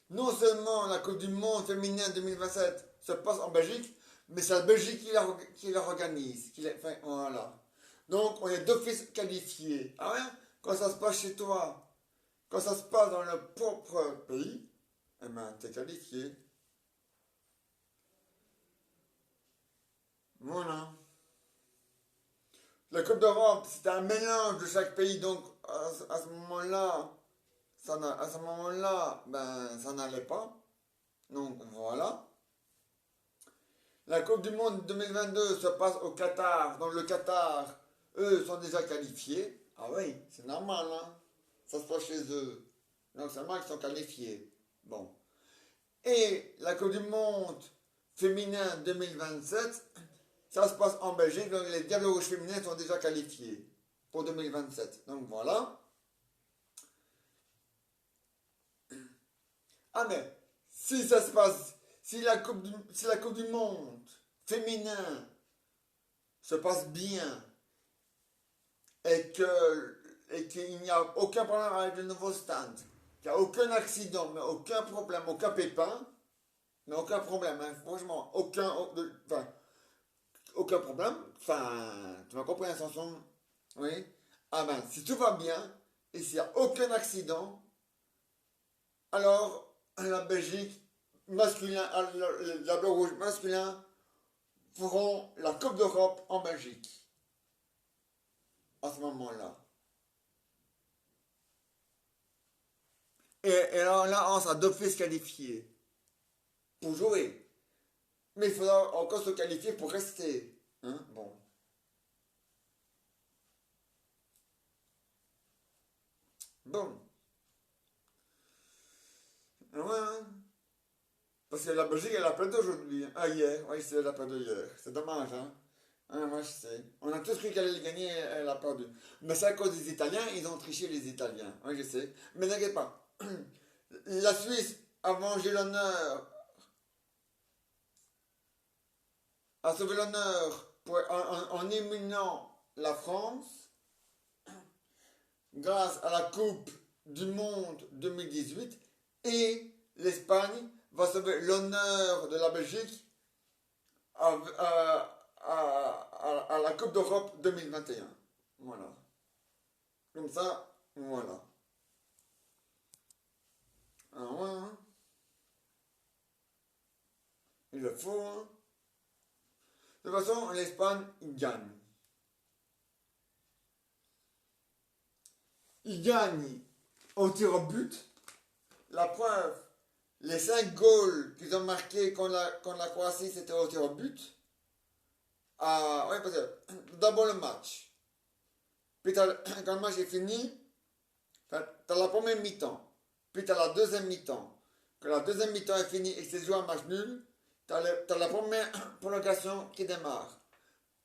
Non seulement la Coupe du Monde féminin 2027 se passe en Belgique, mais c'est la Belgique qui la organise. Enfin, voilà. Donc, on est d'office qualifié. Ah ouais? Quand ça se passe chez toi, quand ça se passe dans le propre pays, eh ben, t'es qualifié. Voilà. La Coupe d'Europe, c'est un mélange de chaque pays, donc à ce moment-là, à ce moment-là, ben, ça n'allait pas. Donc voilà. La Coupe du Monde 2022 se passe au Qatar. Donc le Qatar, eux, sont déjà qualifiés. Ah oui, c'est normal, hein. Ça se passe chez eux. Donc c'est normal qu'ils sont qualifiés. Bon. Et la Coupe du Monde féminin 2027, ça se passe en Belgique. Donc les Diables Rouges féminins sont déjà qualifiés pour 2027. Donc voilà. Ah mais, si ça se passe, si la coupe du Monde féminin se passe bien et qu'il n'y a aucun problème avec le nouveau stand, qu'il n'y a aucun accident, mais aucun problème, aucun pépin, mais aucun problème, hein, franchement, enfin, aucun problème, enfin, tu m'as compris la chanson, oui, ah ben, si tout va bien, et s'il n'y a aucun accident, alors la Belgique masculin, la bleu rouge masculin feront la Coupe d'Europe en Belgique à ce moment-là. Et alors là, on sera d'office qualifié pour jouer. Mais il faudra encore se qualifier pour rester. Hein? Bon. Bon. Ouais, hein. Parce que la Belgique, elle a perdu aujourd'hui. Ah, hier. Oui, c'est elle a perdu hier. C'est dommage, hein. Ah, moi, je sais. On a tous cru qu'elle allait gagner, elle a perdu. Mais c'est à cause des Italiens, ils ont triché les Italiens. Oui, je sais. Mais n'inquiète pas. La Suisse a vengé l'honneur, a sauvé l'honneur en éliminant la France grâce à la Coupe du Monde 2018. et l'Espagne va sauver l'honneur de la Belgique à la Coupe d'Europe 2021. Voilà. Comme ça, voilà. Ah ouais, hein. Il le faut, hein. De toute façon, l'Espagne gagne. Il gagne au tir au but. La preuve, les 5 goals qu'ils ont marqués contre la Croatie, c'était au tir au but. Ah, ouais, parce que d'abord le match. Puis quand le match est fini, t'as la première mi-temps. Puis t'as la deuxième mi-temps. Quand la deuxième mi-temps est finie et que c'est joué un match nul, t'as la première prolongation qui démarre.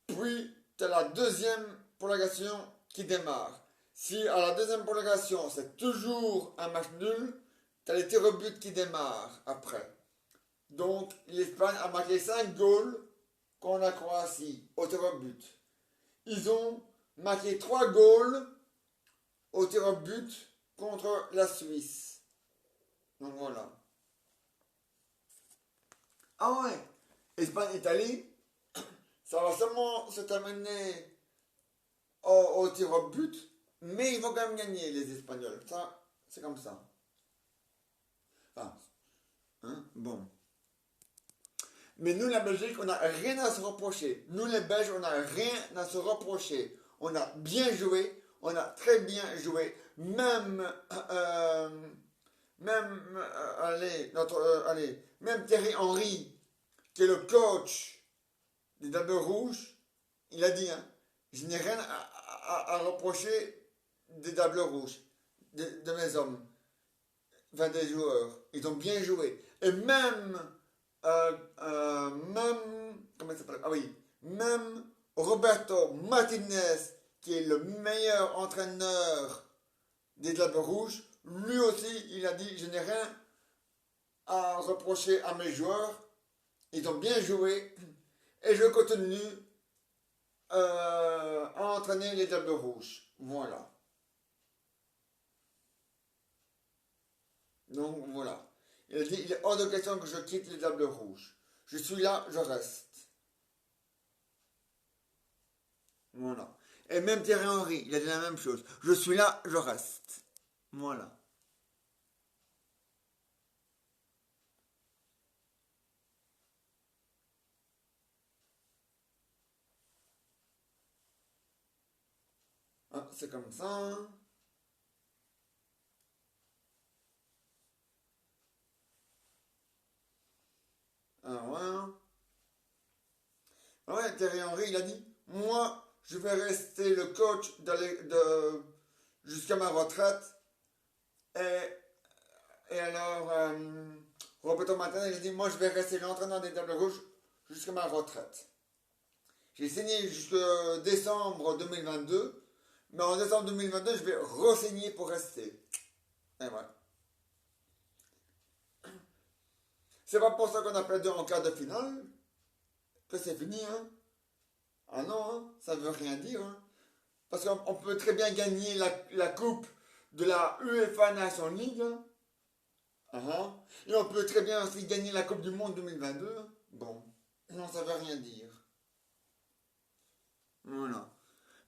Puis t'as la deuxième prolongation qui démarre. Si à la deuxième prolongation c'est toujours un match nul, t'as les tirs au but qui démarrent après. Donc l'Espagne a marqué 5 goals contre la Croatie au tir au but. Ils ont marqué 3 goals au tir au but contre la Suisse. Donc voilà. Ah ouais, Espagne-Italie, ça va seulement se terminer au tir au but, mais ils vont quand même gagner les Espagnols. Ça, c'est comme ça. Enfin, hein, bon. Mais nous, la Belgique, on n'a rien à se reprocher. Nous, les Belges, on n'a rien à se reprocher. On a bien joué, on a très bien joué. Même, même Thierry Henry, qui est le coach des Diables Rouges, il a dit, hein, je n'ai rien à reprocher des Diables Rouges, de mes hommes, enfin des joueurs. Ils ont bien joué. Et comment il s'appelle? Ah oui, même Roberto Martinez, qui est le meilleur entraîneur des Diables Rouges, lui aussi, il a dit, je n'ai rien à reprocher à mes joueurs. Ils ont bien joué et je continue à entraîner les Diables Rouges. Voilà. Donc voilà. Il a dit, il est hors de question que je quitte les Diables Rouges. Je suis là, je reste. Voilà. Et même Thierry Henry, il a dit la même chose. Je suis là, je reste. Voilà. Ah, c'est comme ça, hein. Ah ouais, hein. Ah ouais, Thierry Henry, il a dit, moi, je vais rester le coach jusqu'à ma retraite. Et alors, Roberto Martinez, il a dit, moi, je vais rester l'entraîneur des Diables Rouges jusqu'à ma retraite. J'ai signé jusqu'en décembre 2022, mais en décembre 2022, je vais re-signer pour rester. Et voilà. C'est pas pour ça qu'on a perdu en quart de finale que c'est fini, hein. Ah non, hein, ça veut rien dire, hein. Parce qu'on peut très bien gagner la coupe de la UEFA Nation League, hein. Ah. Et on peut très bien aussi gagner la Coupe du Monde 2022. Bon, non, ça veut rien dire. Voilà.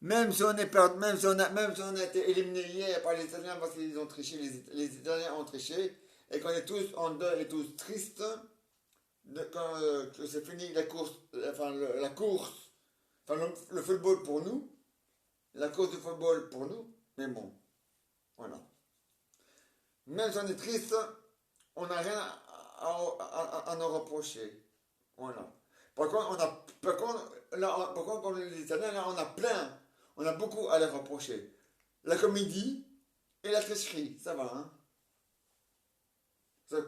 Même si on a été éliminé hier par les Italiens parce qu'ils ont triché, les Italiens ont triché, et qu'on est tous en deuil et tous tristes que c'est fini la course, enfin la course, enfin le football pour nous, la course de football pour nous, mais bon, voilà. Même si on est triste, on n'a rien à nous reprocher. Voilà. Par contre, comme les Italiens, là, on a beaucoup à les reprocher. La comédie et la tricherie, ça va, hein.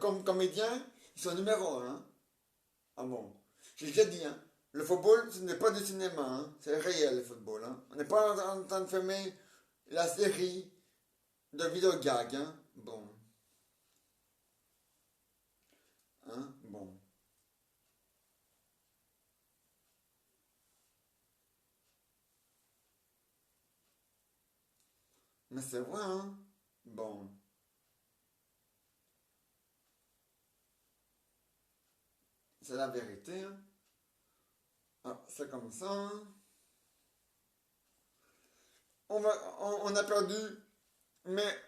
Comme comédiens, ils sont numéro un, hein. Ah bon. J'ai déjà dit, hein. Le football, ce n'est pas du cinéma, hein. C'est réel, le football, hein. On n'est pas en train de filmer la série de vidéo-gag, hein. Bon. Hein, bon. Mais c'est vrai, hein. Bon. c'est la vérité. Hein. Ah, c'est comme ça. Hein. On a perdu, mais,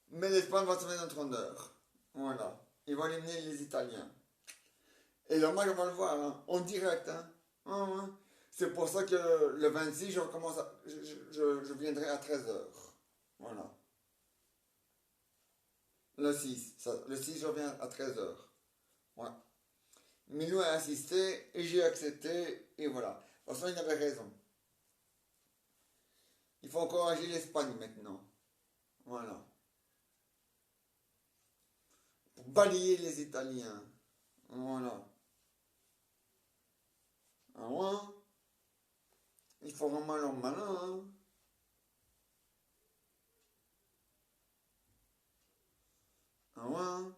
mais l'Espagne va se mettre notre honneur. Voilà. Ils vont éliminer les Italiens. Et le match, on va le voir, hein, en direct. Hein. Ah, hein. C'est pour ça que le 26, je viendrai à 13 h. Voilà. Le 6, je reviens à 13 h. Ouais. Milou a insisté et j'ai accepté et voilà. De toute façon, il avait raison. Il faut encourager l'Espagne maintenant. Voilà. Pour balayer les Italiens. Voilà. Ah ouais. Il faut vraiment leur malin. Hein. Ah ouais.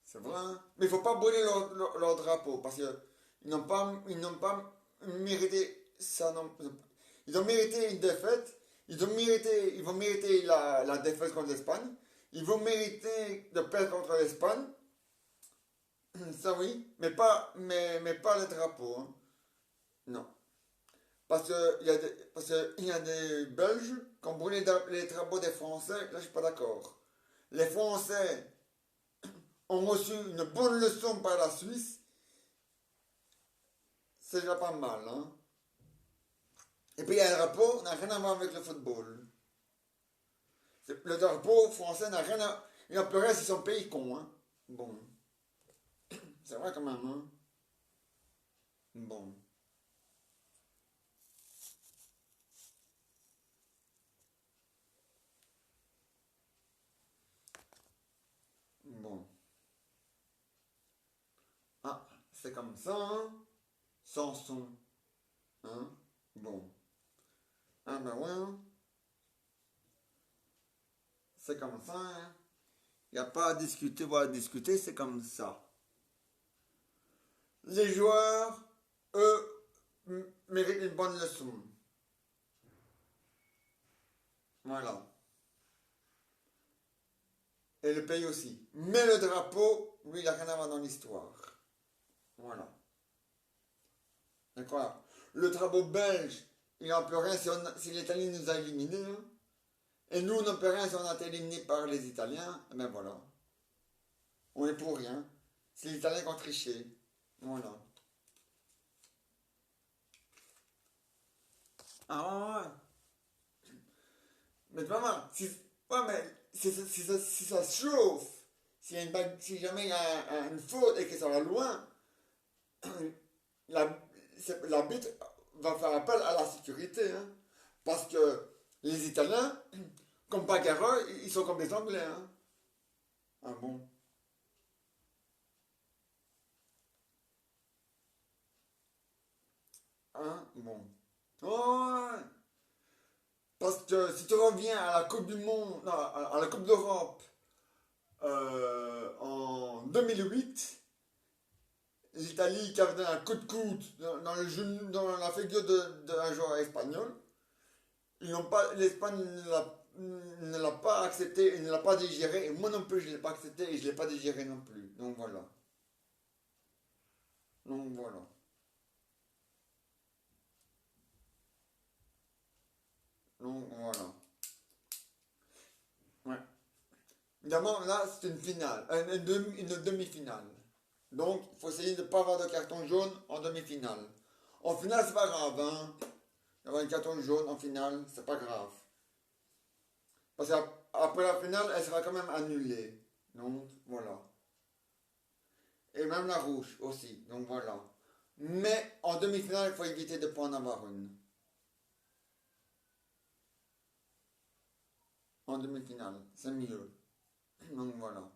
C'est vrai. Hein. Mais il ne faut pas brûler leur drapeau parce qu'ils n'ont pas mérité ça. Non, ils ont mérité une défaite. Ils vont mériter la défaite contre l'Espagne. Ils vont mériter de perdre contre l'Espagne. Ça oui, mais pas le drapeau. Hein. Non. Parce qu'il y a des Belges qui ont brûlé les drapeaux des Français. Là, je suis pas d'accord. Les Français ont reçu une bonne leçon par la Suisse. C'est déjà pas mal. Hein. Et puis, il y a le drapeau, n'a rien à voir avec le football. Le drapeau français n'a rien à... Il en pleurait si son pays con. Hein. Bon. C'est vrai quand même. Hein. Bon. Bon. Ah, c'est comme ça, hein? Sans son. Hein? Bon. Ah ben ouais, hein. C'est comme ça, hein? Il n'y a pas à discuter, voilà, discuter, c'est comme ça. Les joueurs, eux, méritent une bonne leçon. Voilà. Et le pays aussi. Mais le drapeau, lui, il n'a rien à voir dans l'histoire. Voilà. D'accord. Le drapeau belge, il n'en peut rien si l'Italie nous a éliminés. Hein. Et nous, on n'en peut rien si on a été éliminés par les Italiens. Eh ben voilà. On est pour rien. C'est les Italiens qui ont triché. Voilà. Ah ouais. Mais pas mal. Ouais, mais si ça se chauffe, si jamais il y a une faute et que ça va loin, la- l'arbitre va faire appel à la sécurité. Hein. Parce que les Italiens, comme Bagarre, ils sont comme les Anglais. Hein. Ah bon? Hein? Bon. Oh, ouais. Parce que si tu reviens à la Coupe du Monde, non, à la Coupe d'Europe en 2008, l'Italie qui avait donné un coup de coude dans le genou, dans la figure d'un joueur espagnol, l'Espagne ne l'a pas accepté et ne l'a pas digéré, et moi non plus je ne l'ai pas accepté et je ne l'ai pas digéré non plus. Donc voilà. Donc voilà. Donc voilà. Ouais. Évidemment, là, c'est une finale, une demi-finale. Donc, il faut essayer de ne pas avoir de carton jaune en demi-finale. En finale, c'est pas grave, hein. Avoir un carton jaune en finale, c'est pas grave. Parce qu'après la finale, elle sera quand même annulée. Donc, voilà. Et même la rouge aussi. Donc, voilà. Mais en demi-finale, il faut éviter de ne pas en avoir une. En demi-finale, c'est mieux. Donc, voilà.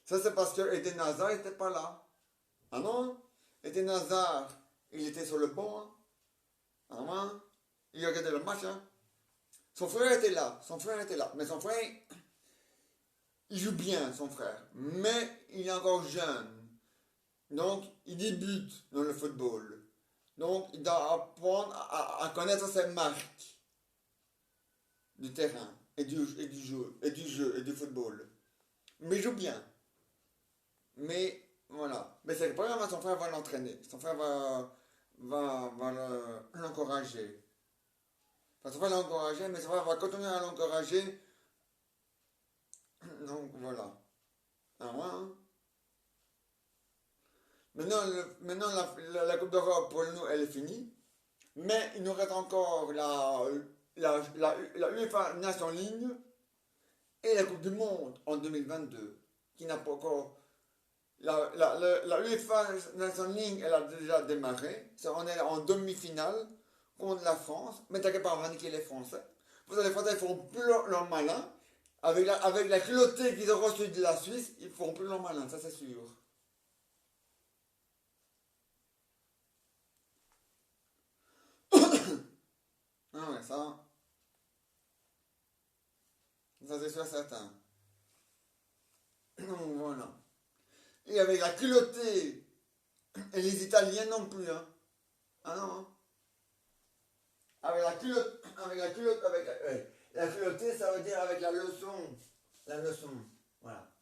Ça, c'est parce que Eden Hazard n'était pas là. Ah non? Eden Hazard, il était sur le banc. Hein. Ah ouais? Il regardait le match. Hein. Son frère était là. Son frère était là. Mais son frère, il joue bien, son frère. Mais il est encore jeune. Donc, il débute dans le football. Donc, il doit apprendre à connaître ses marques du terrain. et du football. Mais il joue bien. Mais voilà. Mais c'est pas grave, son frère va l'entraîner. Son frère va l'encourager. Son frère va l'encourager, mais son frère va continuer à l'encourager. Donc voilà. Ah, ouais, hein. Maintenant, la Coupe d'Europe pour nous, elle est finie. Mais il nous reste encore la UEFA Nation League et la Coupe du Monde en 2022, qui n'a pas encore. La UEFA Nation League, elle a déjà démarré. On est en demi-finale contre la France. Mais t'inquiète pas, on va niquer les Français. Parce que les Français, ils font plus leur malin. Avec la culottée qu'ils ont reçue de la Suisse, ils font plus leur malin, ça c'est sûr. Ah ouais, ça c'est sûr certain. Donc voilà. Et avec la culottée, et les Italiens non plus, hein. Ah non, hein. La culottée, ça veut dire avec la leçon. La leçon. Voilà.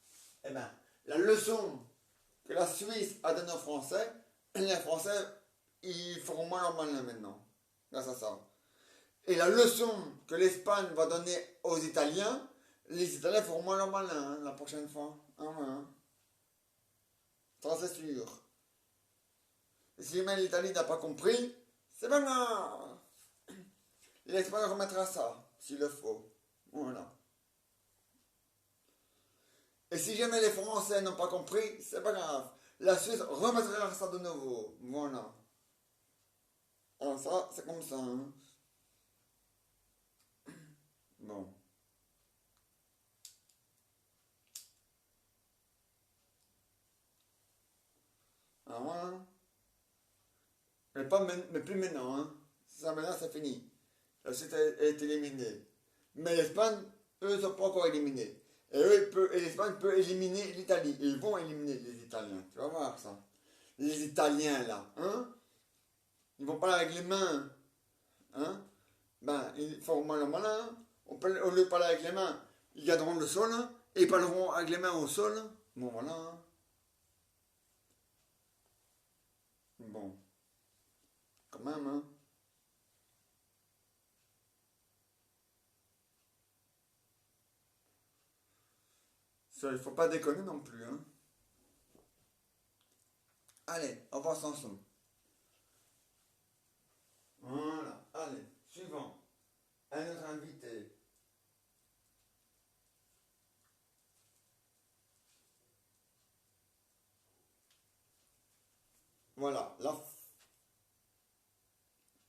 Eh ben, la leçon que la Suisse a donnée aux Français, les Français, ils feront moins leur malin maintenant. Grâce à ça. Et la leçon que l'Espagne va donner aux Italiens, les Italiens feront moins leur malin, hein, la prochaine fois. Ah ouais, hein. Ça c'est sûr. Et si même l'Italie n'a pas compris, c'est pas grave. L'Espagne remettra ça, s'il le faut. Voilà. Et si jamais les Français n'ont pas compris, c'est pas grave. La Suisse remettra ça de nouveau. Voilà. Alors ça, c'est comme ça, hein. Bon. Alors voilà. Mais plus maintenant, hein. Ça, maintenant, c'est fini. La Suisse est éliminée. Mais l'Espagne, eux, ne sont pas encore éliminés. Et l'Espagne peut éliminer l'Italie. Ils vont éliminer les Italiens. Tu vas voir ça. Les Italiens, là, hein. Ils vont pas avec les mains, hein. Ben, ils font mal au malin. Au lieu de parler avec les mains, ils garderont le sol, hein, et ils parleront avec les mains au sol. Bon, voilà, hein. Bon, quand même, hein. Ça, il faut pas déconner non plus, hein. Allez, on passe ensemble. Voilà, allez, suivant. Un autre invité. Voilà,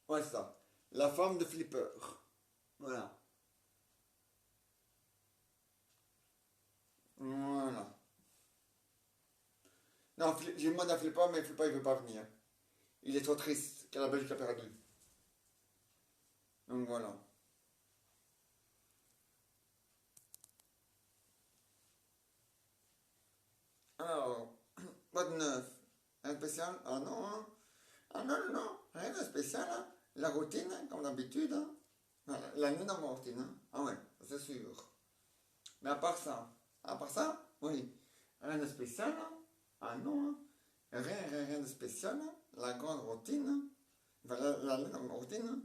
ouais, ça. La femme de Flipper. Voilà. Voilà. Non, j'ai demandé à Flipper, mais Flipper, il veut pas venir. Il est trop triste que la Belgique a perdu. Donc voilà. Alors, quoi de neuf? Un spécial? Ah non, hein? Ah non, non, non, rien de spécial, hein? La routine, hein, comme d'habitude, hein? Voilà, la nuit dans ma routine, hein? Ah ouais, c'est sûr. Mais à part ça, oui. Rien de spécial, hein? Ah non, hein? Rien de spécial, hein? La grande routine, hein? Enfin, la nuit dans ma routine, hein?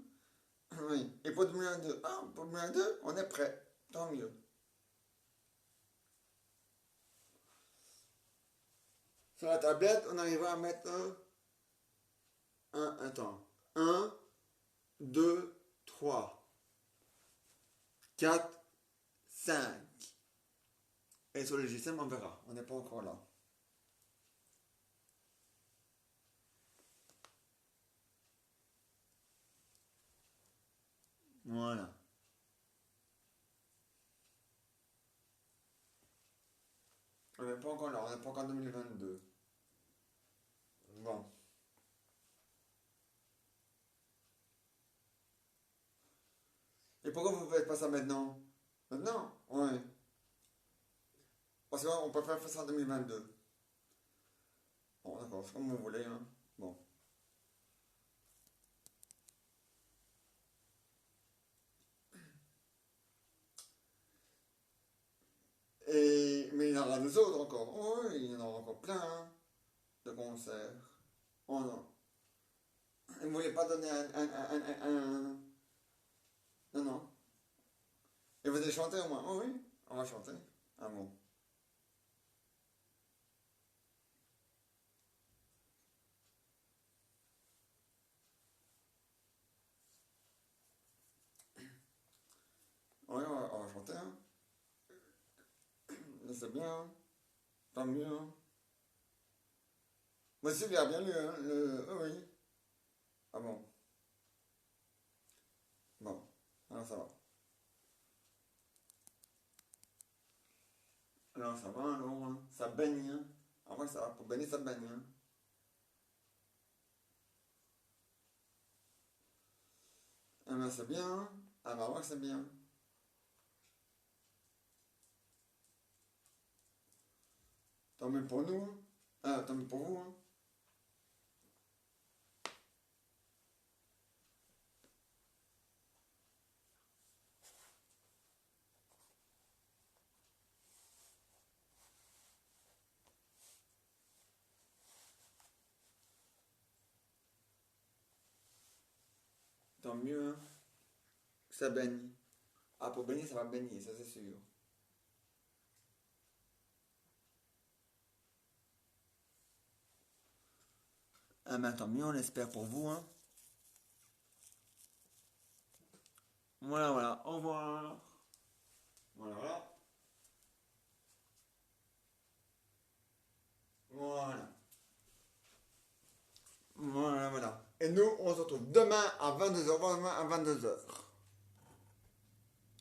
Oui. Et pour 2022, ah, pour 2022, on est prêt. Tant mieux. Sur la tablette, on arrivera à mettre attends. Un, 2, 3, 4, 5. Et sur le logiciel, on verra. On n'est pas encore là. Voilà. On n'est pas encore là. On n'est pas encore en 2022. Bon. Et pourquoi vous ne faites pas ça maintenant? Maintenant? Ouais. Parce qu'on peut faire ça en 2022. Bon, d'accord. C'est comme vous voulez, hein. Bon. a des autres encore. Oh, oui, il y en a encore plein hein, de concerts. Oh non. Ils ne voulaient pas donner Non, non. Et vous allez chanter au moins? Oh oui, on va chanter. Un mot. Oui, on va chanter. Hein. C'est bien. Hein. Tant mieux. Hein. Moi aussi, il a bien lu. Hein, oh oui. Ah bon. Bon. Alors ça va. Alors ça va alors. Hein. Ça baigne. Hein. Ah ouais, ça va. Pour baigner, ça baigne. Hein. Ah ben c'est bien. Hein. Ah bah ouais, c'est bien. Tant mieux pour nous. Hein. Ah, tant mieux pour vous. Hein. Tant mieux. Hein. Que ça baigne. Ah, pour baigner, ça va baigner, ça c'est sûr. Ah ben tant mieux, on espère pour vous. Hein. Voilà, voilà. Au revoir. Voilà, voilà. Voilà. Voilà, voilà. Et nous, on se retrouve demain à 22h, demain à 22h.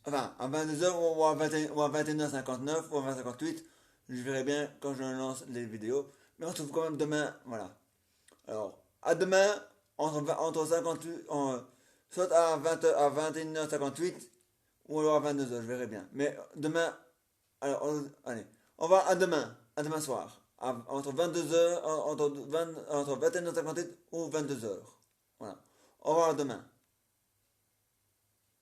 Enfin, à 22h ou à 21h59 ou à 20h58. Je verrai bien quand je lance les vidéos. Mais on se retrouve quand même demain. Voilà. Alors, à demain, entre 58, soit à 21h58 ou alors à 22h, je verrai bien. Mais demain, alors, allez, on va à demain soir, entre 22h, entre 21h58 ou 22h. Voilà. Au revoir à demain.